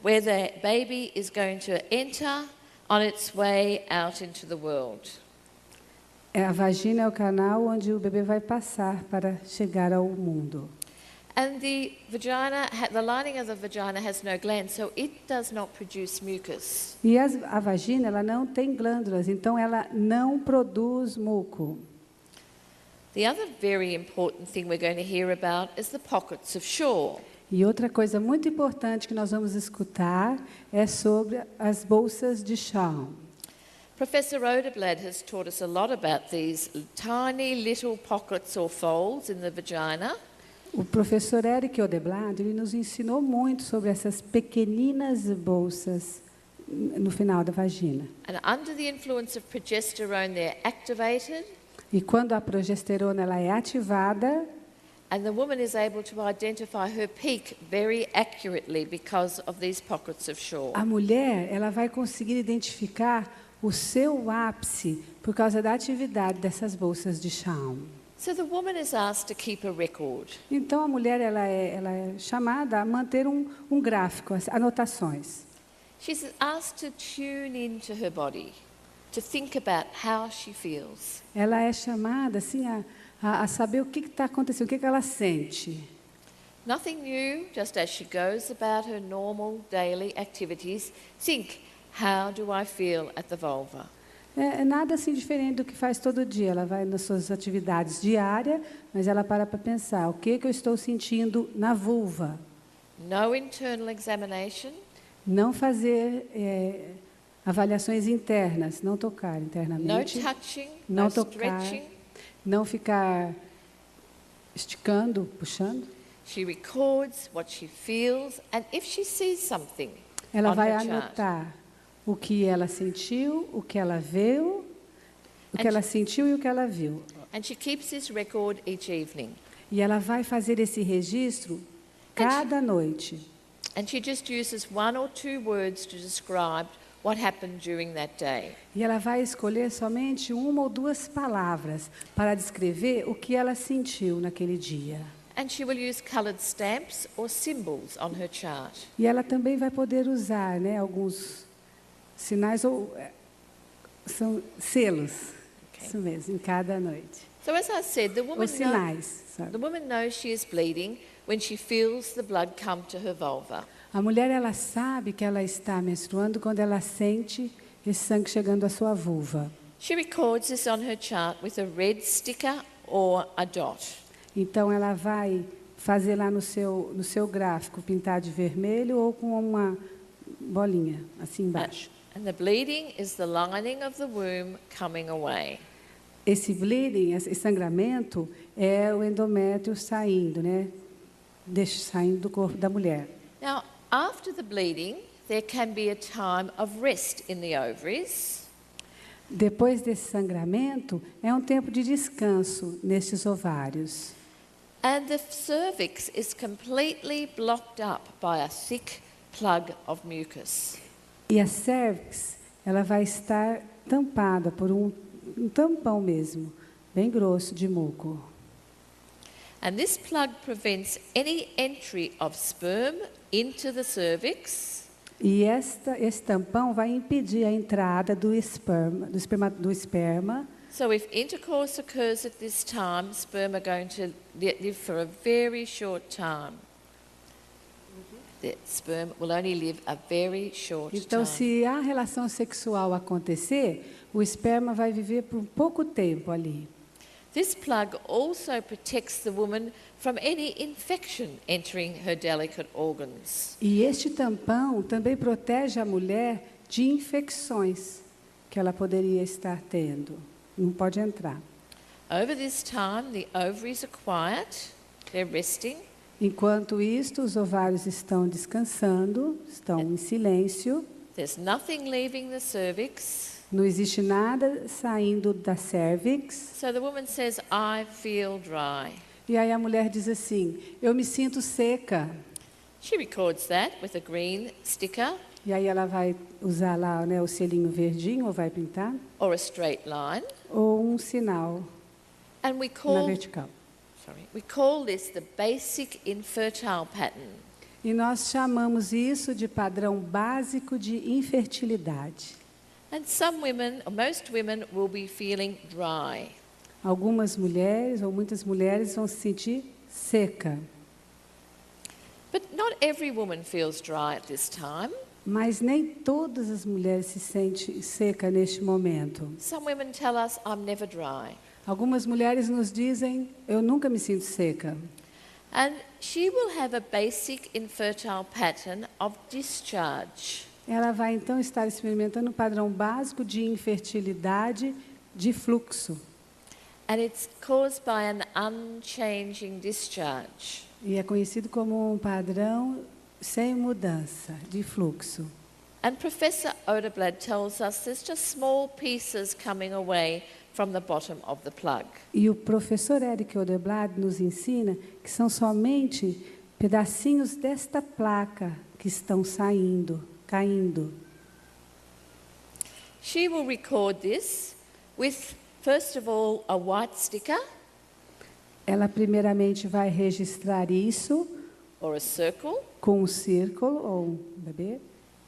where the baby is going to enter on its way out into the world. a vagina é o canal onde o bebê vai passar para chegar ao mundo. And the lining of the vagina has no glands, so it does not produce mucus. E a vagina, ela não tem glândulas, então ela não produz muco. The other very important thing we're going to hear about is the pockets of Shaw. E outra coisa muito importante que nós vamos escutar é sobre as bolsas de chão. Professor Oderblad has taught us a lot about these tiny little pockets or folds in the vagina. O professor Eric Oderblad, ele nos ensinou muito sobre essas pequeninas bolsas no final da vagina. And under the influence of progesterone, they're activated, E quando a progesterona ela é ativada, and the woman is able to identify her peak very accurately because of these pockets of Shaw. a mulher ela vai conseguir identificar o seu ápice por causa da atividade dessas bolsas de chão. So the woman is asked to keep a record. Então a mulher ela é chamada a manter um gráfico, as anotações. She's asked to tune into her body, to think about how she feels. Ela é chamada assim a saber o que está acontecendo, o que ela sente. Nothing new, just as she goes about her normal daily activities, think, how do I feel at the vulva? É nada assim diferente do que faz todo dia. Ela vai nas suas atividades diárias, mas ela para pensar, o que eu estou sentindo na vulva? No internal examination, Não fazer avaliações internas, não tocar no internamente, touching, não no tocar, stretching. não ficar esticando, puxando. She records what she feels, and if she sees something Ela on vai her chart, anotar o que ela sentiu, o que ela viu, o que ela sentiu e o que ela viu. and she keeps this record each evening. E ela vai fazer esse registro cada noite. And she just uses one or two words to describe what happened during that day. E ela vai escolher somente uma ou duas palavras para descrever o que ela sentiu naquele dia. And she will use coloured stamps or symbols on her chart. E ela também vai poder usar, alguns sinais ou são selos, isso mesmo, em cada noite. So as I said, Ou sinais. Sabe? the woman knows she is bleeding when she feels the blood come to her vulva. A mulher ela sabe que ela está menstruando quando ela sente esse sangue chegando à sua vulva. She records this on her chart with a red sticker or a dot. Então ela vai fazer lá no seu gráfico pintar de vermelho ou com uma bolinha assim embaixo. And the bleeding is the lining of the womb coming away. Esse bleeding, esse sangramento, é o endométrio saindo, saindo do corpo da mulher. Now, after the bleeding, there can be a time of rest in the ovaries. Depois desse sangramento, é um tempo de descanso nestes ovários. And the cervix is completely blocked up by a thick plug of mucus. E a cervix, ela vai estar tampada por um tampão mesmo, bem grosso de muco. And this plug prevents any entry of sperm into the cervix. E esse tampão vai impedir a entrada do esperma. So if intercourse occurs at this time, sperm are going to live for a very short time. The sperm will only live a very short Então, time. se a relação sexual acontecer, o esperma vai viver por pouco tempo ali. This plug also protects the woman from any infection entering her delicate organs. E este tampão também protege a mulher de infecções que ela poderia estar tendo. Não pode entrar. Over this time, the ovaries are quiet, they're resting, Enquanto isto, os ovários estão descansando, estão em silêncio. there's nothing leaving the cervix. Não existe nada saindo da cervix. So the woman says, I feel dry. E aí a mulher diz assim, eu me sinto seca. She records that with a green sticker E aí ela vai usar lá, né, o selinho verdinho, ou vai pintar, or a straight line. ou um sinal And we na call, vertical. we call this the basic infertile pattern. E nós chamamos isso de padrão básico de infertilidade. And some women, or most women, will be feeling dry. Algumas mulheres, ou muitas mulheres, vão se sentir seca. But not every woman feels dry at this time. Mas nem todas as mulheres se sentem seca neste momento. Some women tell us, I'm never dry. Algumas mulheres nos dizem, eu nunca me sinto seca. And she will have a basic infertile pattern of discharge. Ela vai então estar experimentando um padrão básico de infertilidade de fluxo. And it's caused by an unchanging discharge. E é conhecido como um padrão sem mudança de fluxo. And Professor Oderblad tells us there's just small pieces coming away from the bottom of the plug. E o professor Eric Oderblad nos ensina que são somente pedacinhos desta placa que estão caindo. She will record this with, first of all, a white sticker Ela primeiramente vai registrar isso or a circle, com um círculo ou um bebê.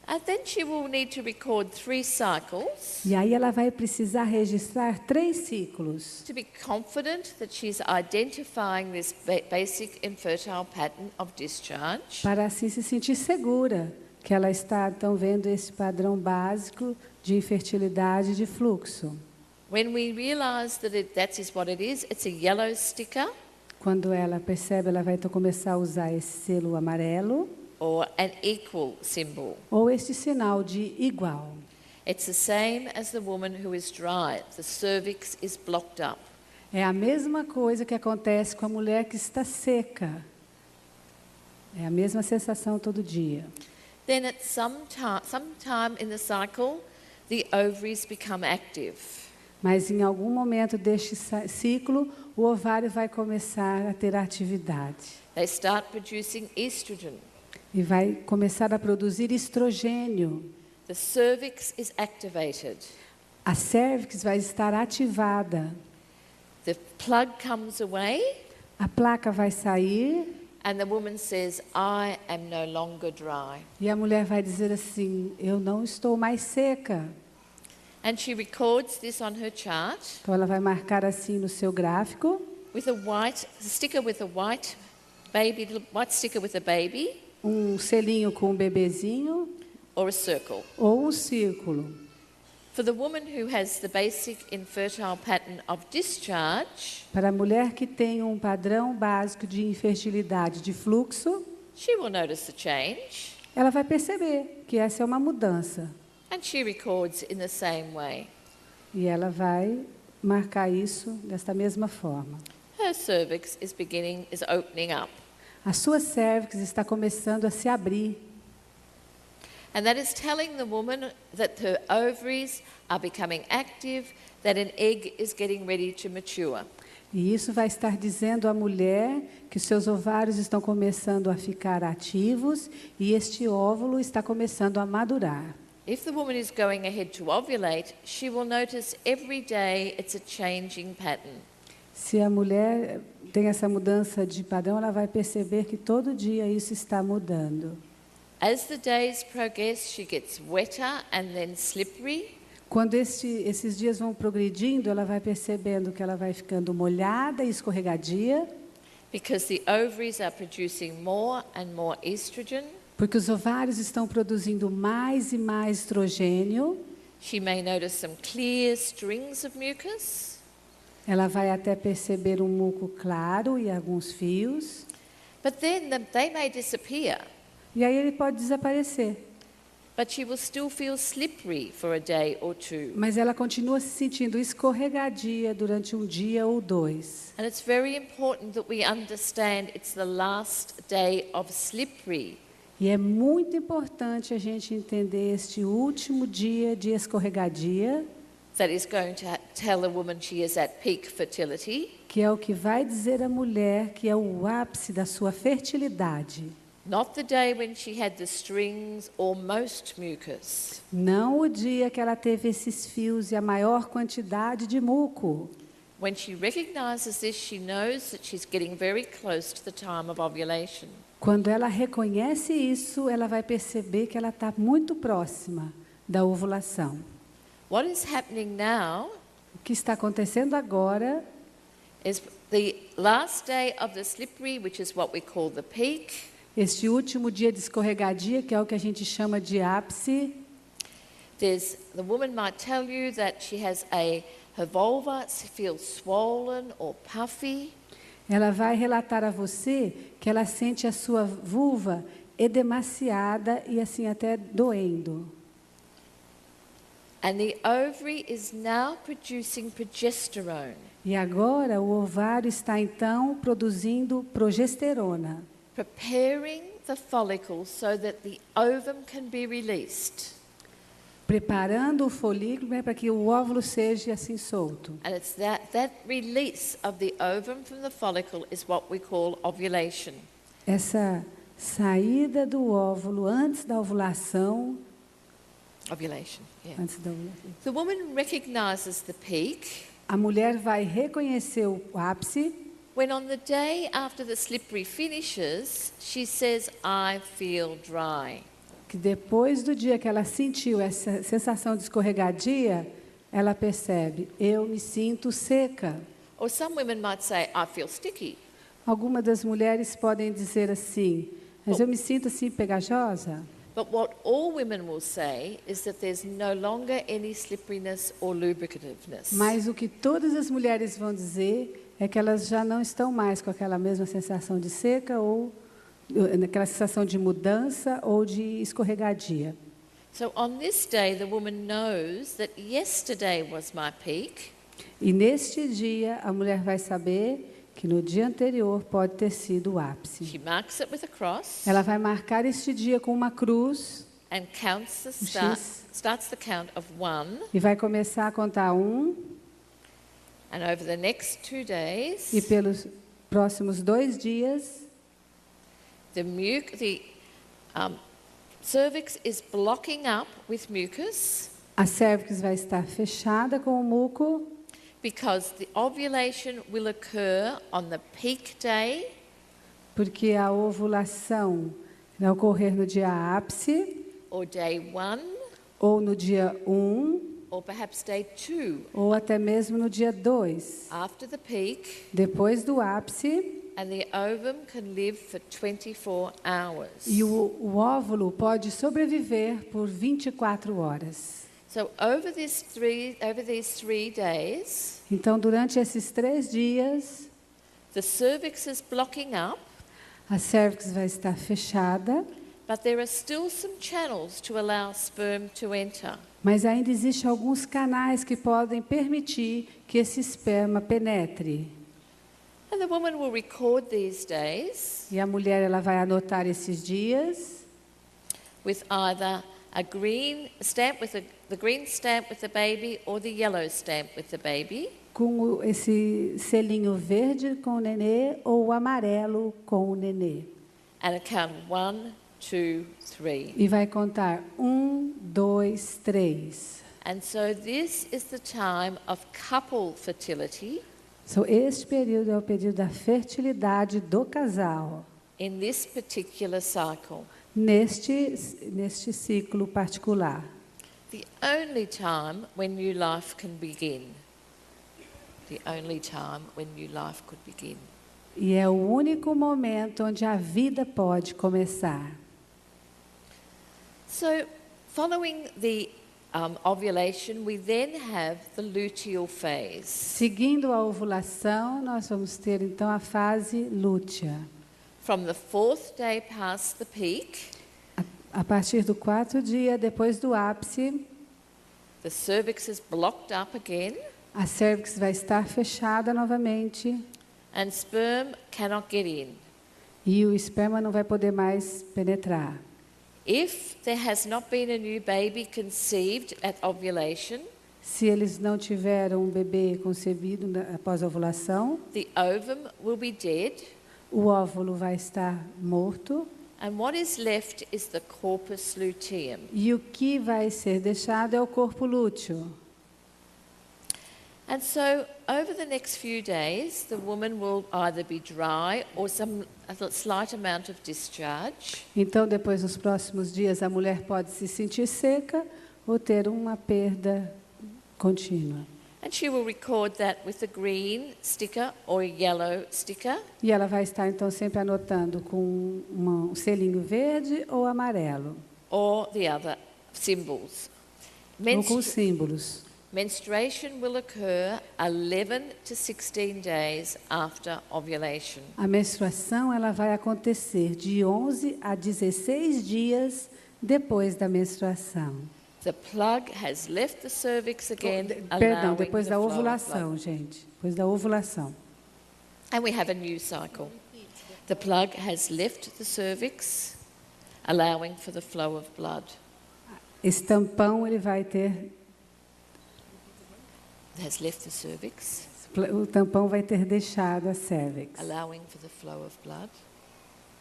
and then she will need to record 3 cycles E aí ela vai precisar registrar 3 ciclos to be confident that she's identifying this basic infertile pattern of discharge. para assim se sentir segura que ela está então vendo esse padrão básico de infertilidade de fluxo. When we realize that that is what it is, it's a yellow sticker Quando ela percebe, ela vai então começar a usar esse selo amarelo or an equal symbol. ou este sinal de igual. It's the same as the woman who is dry. The cervix is blocked up. É a mesma coisa que acontece com a mulher que está seca. É a mesma sensação todo dia. Then at some time in the cycle, the ovaries become active. Mas em algum momento deste ciclo, o ovário vai começar a ter atividade. They start producing estrogen. E vai começar a produzir estrogênio. The cervix is activated. A cervix vai estar ativada. The plug comes away, A placa vai sair and the woman says, I am no longer dry. e a mulher vai dizer assim, eu não estou mais seca. And she records this on her chart Então ela vai marcar assim no seu gráfico, with a sticker with a white sticker with a baby um selinho com um bebezinho or a circle. ou um círculo. For the woman who has the basic infertile pattern of discharge, Para a mulher que tem um padrão básico de infertilidade de fluxo, she will notice the change, ela vai perceber que essa é uma mudança. and she records in the same way. E ela vai marcar isso desta mesma forma. Her cervix is opening up. A sua cervix está começando a se abrir. And that is telling the woman that her ovaries are becoming active, that an egg is getting ready to mature. E isso vai estar dizendo à mulher que seus ovários estão começando a ficar ativos e este óvulo está começando a madurar. If the woman is going ahead to ovulate, she will notice every day it's a changing pattern. Se a mulher tem essa mudança de padrão, ela vai perceber que todo dia isso está mudando. As the days progress, she gets wetter and then slippery. Quando esses dias vão progredindo, ela vai percebendo que ela vai ficando molhada e escorregadia, Because the ovaries are producing more and more estrogen, porque os ovários estão produzindo mais e mais estrogênio. she may notice some clear strings of mucus. Ela vai até perceber um muco claro e alguns fios. But then they may disappear, E aí ele pode desaparecer. but she will still feel slippery for a day or 2. Mas ela continua se sentindo escorregadia durante um dia ou 2. And it's very important that we understand it's the last day of slippery. E é muito importante a gente entender este último dia de escorregadia, That is going to tell a woman she is at peak fertility. que é o que vai dizer à mulher que é o ápice da sua fertilidade. Not the day when she had the strings or most mucus. Não o dia que ela teve esses fios e a maior quantidade de muco. When she recognizes this, she knows that she's getting very close to the time of ovulation. Quando ela reconhece isso, ela vai perceber que ela está muito próxima da ovulação. What is happening now O que está acontecendo agora is the last day of the slippery, which is what we call the peak. este último dia de escorregadia, que é o que a gente chama de ápice, The woman might tell you that she has her vulva feels swollen or puffy. ela vai relatar a você que ela sente a sua vulva edemaciada e assim até doendo. And the ovary is now producing progesterone, E agora o ovário está então produzindo progesterona, preparing the follicle so that the ovum can be released. preparando o folículo, né, para que o óvulo seja assim solto. And it's that release of the ovum from the follicle is what we call ovulation. Essa saída do óvulo antes da ovulação, Ovulation, yeah. antes da ovulação. The woman recognizes the peak A mulher vai reconhecer o ápice when on the day after the slippery finishes, she says, I feel dry. que depois do dia que ela sentiu essa sensação de escorregadia, ela percebe, eu me sinto seca. Or some women might say, I feel sticky. Algumas das mulheres podem dizer assim, mas eu me sinto assim pegajosa. But what all women will say is that there's no longer any slipperiness or lubricativeness. Mas o que todas as mulheres vão dizer é que elas já não estão mais com aquela mesma sensação de seca ou aquela sensação de mudança ou de escorregadia. So on this day, the woman knows that yesterday was my peak, E neste dia a mulher vai saber que no dia anterior pode ter sido o ápice. she marks it with a cross Ela vai marcar este dia com uma cruz and counts starts the count of 1, e vai começar a contar 1, and over the next 2 days, e pelos próximos 2 dias the cervix is blocking up with mucus a cérvix vai estar fechada com o muco, because the ovulation will occur on the peak day porque a ovulação vai ocorrer no dia ápice, or day 1 ou no dia 1, or perhaps day 2 ou até mesmo no dia 2. after the peak, Depois do ápice, and the ovum can live for 24 hours. e o óvulo pode sobreviver por 24 horas. So over these 3 days, Então, durante esses 3 dias, the cervix is blocking up, a cérvix vai estar fechada, but there are still some channels to allow sperm to enter. mas ainda existem alguns canais que podem permitir que esse esperma penetre. And the woman will record these days E a mulher ela vai anotar esses dias with either a green stamp with the green stamp with the baby or the yellow stamp with the baby. com esse selinho verde com o nenê ou o amarelo com o nenê. And count 1, 2, 3. E vai contar 1, 2, 3. And so this is the time of couple fertility So, este período é o período da fertilidade do casal, in this particular cycle. neste ciclo particular. The only time when new life can begin. The only time when new life could begin. E é o único momento onde a vida pode começar. So, following the ovulation, we then have the luteal phase. Seguindo a ovulação, nós vamos ter então a fase lútea. From the 4th day past the peak, A partir do 4º dia depois do ápice, the cervix is blocked up again, a cérvix vai estar fechada novamente and sperm cannot get in. e o esperma não vai poder mais penetrar. If there has not been a new baby conceived at ovulation, Se eles não tiveram um bebê concebido após a ovulação, the ovum will be dead, o óvulo vai estar morto And what is left is the corpus luteum. E o que vai ser deixado é o corpo lúteo. And so, over the next few days, the woman will either be dry or a slight amount of discharge. Então, depois, nos próximos dias, a mulher pode se sentir seca ou ter uma perda contínua. And she will record that with a green sticker or a yellow sticker. E ela vai estar, então, sempre anotando com um selinho verde ou amarelo, Or the other symbols. ou com símbolos. Menstruation will occur 11 to 16 days after ovulation. A menstruação ela vai acontecer de 11 a 16 dias depois da menstruação. The plug has left the cervix again, Perdão, allowing depois the da flow of ovulação, blood. gente. Depois da ovulação. And we have a new cycle. The plug has left the cervix, allowing for the flow of blood. Esse tampão ele vai ter, Has left the cervix, o tampão vai ter deixado a cervix, allowing for the flow of blood,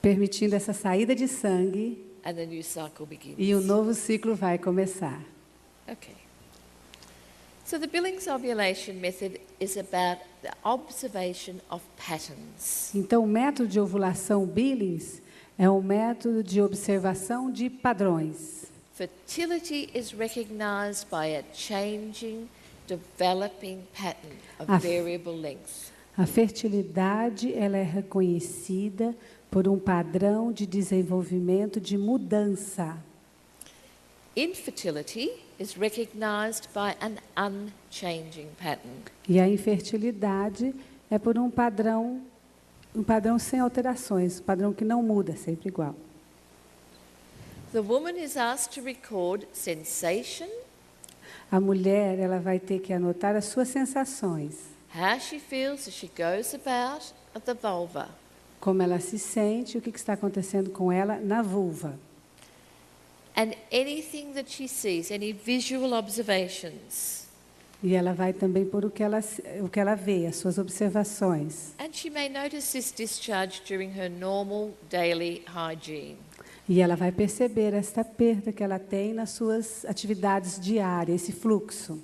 permitindo essa saída de sangue and the new cycle begins. e o novo ciclo vai começar. Okay. So the Billings ovulation method is about the observation of patterns. Então, o método de ovulação Billings é um método de observação de padrões. Fertility is recognized by a changing, developing pattern of A- variable length. A fertilidade ela é reconhecida por um padrão de desenvolvimento de mudança. Infertility is recognized by an unchanging pattern. E a infertilidade é por um padrão sem alterações, um padrão que não muda, sempre igual. The woman is asked to record sensation, A mulher ela vai ter que anotar as suas sensações, how she feels as she goes about at the vulva, como ela se sente, o que está acontecendo com ela na vulva. and anything that she sees, any visual observations. E ela vai também por o que ela vê, as suas observações. And she may notice this discharge during her normal daily hygiene. E ela vai perceber esta perda que ela tem nas suas atividades diárias, esse fluxo.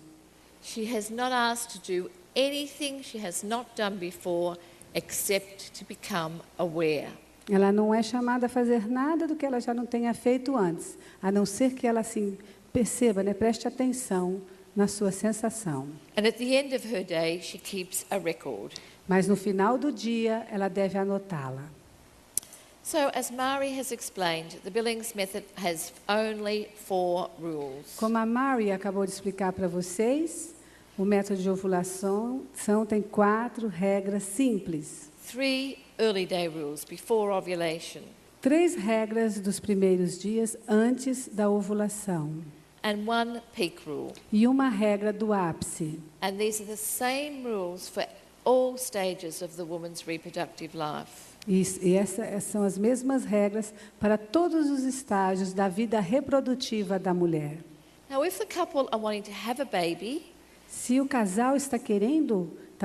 She has not asked to do anything she has not done before except to become aware. Ela não é chamada a fazer nada do que ela já não tenha feito antes, a não ser que ela assim perceba, né, preste atenção na sua sensação. And at the end of her day, she keeps a record. Mas no final do dia, ela deve anotá-la. So, as Mari has explained, the Billings method has only 4 rules. Como a Mary acabou de explicar para vocês, o método de ovulação tem 4 regras simples. 3 early day rules before ovulation, 3 regras dos primeiros dias antes da ovulação and 1 peak rule. e uma regra do ápice. And these are the same rules for all stages of the woman's reproductive life. E essas são as mesmas regras para todos os estágios da vida reprodutiva da mulher. Now, if the couple are wanting to have a baby, Se o casal está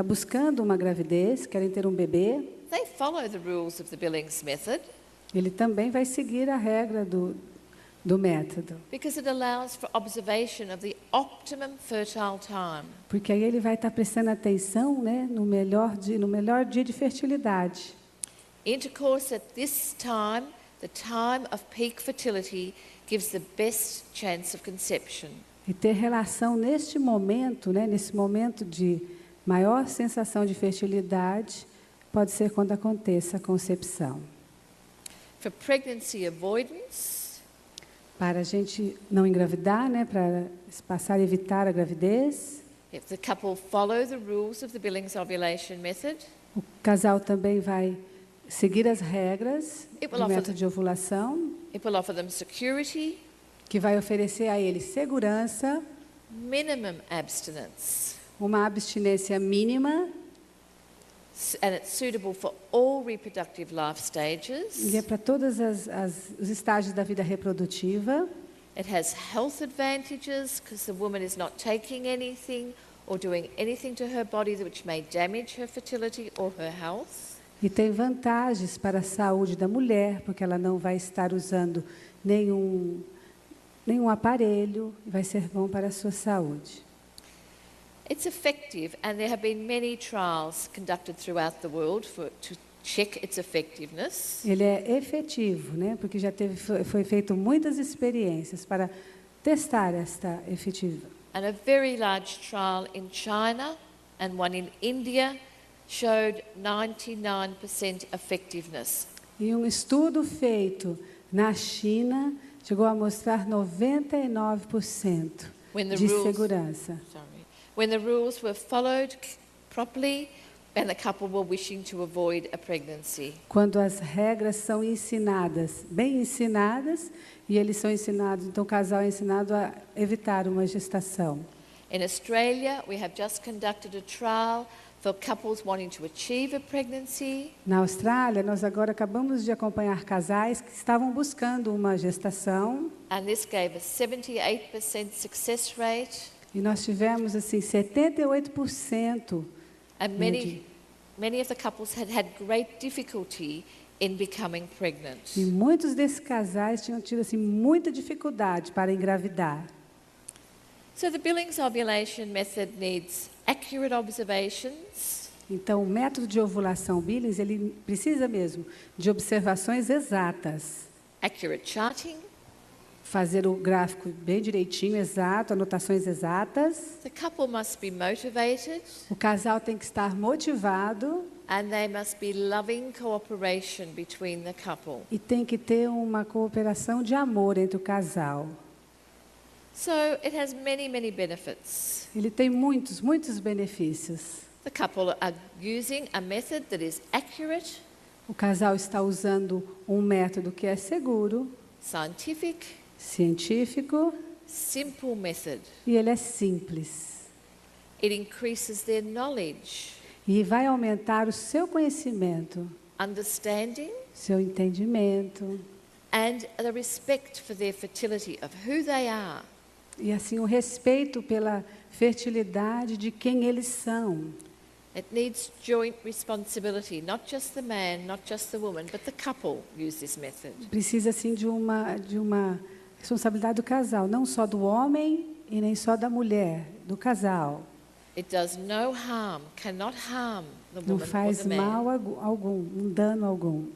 buscando uma gravidez, querem ter um bebê, they follow the rules of the Billings method ele também vai seguir a regra do método. because it allows for observation of the optimum fertile time. Porque aí ele vai estar prestando atenção, né, no melhor dia de fertilidade. Intercourse at this time, the time of peak fertility, gives the best chance of conception. E ter relação neste momento, né, nesse momento de maior sensação de fertilidade, pode ser quando aconteça a concepção. For pregnancy avoidance, Para a gente não engravidar, né, para passar a evitar a gravidez, if the couple follow the rules of the Billings ovulation method, o casal também vai seguir as regras It will do offer método de ovulação, it will offer them security, que vai oferecer a eles segurança, minimum abstinence, uma abstinência mínima, and it's suitable for all reproductive life stages. e é para todos os estágios da vida reprodutiva. It has health advantages because the woman is not taking anything or doing anything to her body which may damage her fertility or her health. E tem vantagens para a saúde da mulher, porque ela não vai estar usando nenhum aparelho, vai ser bom para a sua saúde. It's effective, and there have been many trials conducted throughout the world to check its effectiveness. Ele é efetivo, né? Porque já foi feito muitas experiências para testar esta efetiva. And a very large trial in China and one in India showed 99% effectiveness. E um estudo feito na China chegou a mostrar 99% de segurança. When the rules were followed properly and the couple were wishing to avoid a pregnancy. Quando as regras são ensinadas, bem ensinadas, e eles são ensinados, então o casal é ensinado a evitar uma gestação. In Australia, we have just conducted a trial for couples wanting to achieve a pregnancy. Na Austrália, nós agora acabamos de acompanhar casais que estavam buscando uma gestação. And this gave a 78% success rate. E nós tivemos assim 78%. And many of the couples had great difficulty in becoming pregnant. E muitos desses casais tinham tido assim muita dificuldade para engravidar. So the Billings ovulation method needs accurate observations. Então, o método de ovulação Billings, ele precisa mesmo de observações exatas. Accurate charting. Fazer o gráfico bem direitinho, exato, anotações exatas. The couple must be motivated. O casal tem que estar motivado. And there must be loving cooperation between the couple. E tem que ter uma cooperação de amor entre o casal. So it has many, many benefits. Ele tem muitos benefícios. The couple are using a method that is accurate, O casal está usando um método que é seguro, scientific, científico, simple method. e ele é simples. It increases their knowledge, E vai aumentar o seu conhecimento, understanding, seu entendimento, and the respect for their fertility, of who they are. e assim o respeito pela fertilidade de quem eles são. It needs joint responsibility, not just the man, not just the woman, but the couple use this method. Precisa assim de uma responsabilidade do casal, não só do homem e nem só da mulher, do casal. It does no harm, cannot harm the Não woman or faz the man. mal algum, um dano algum.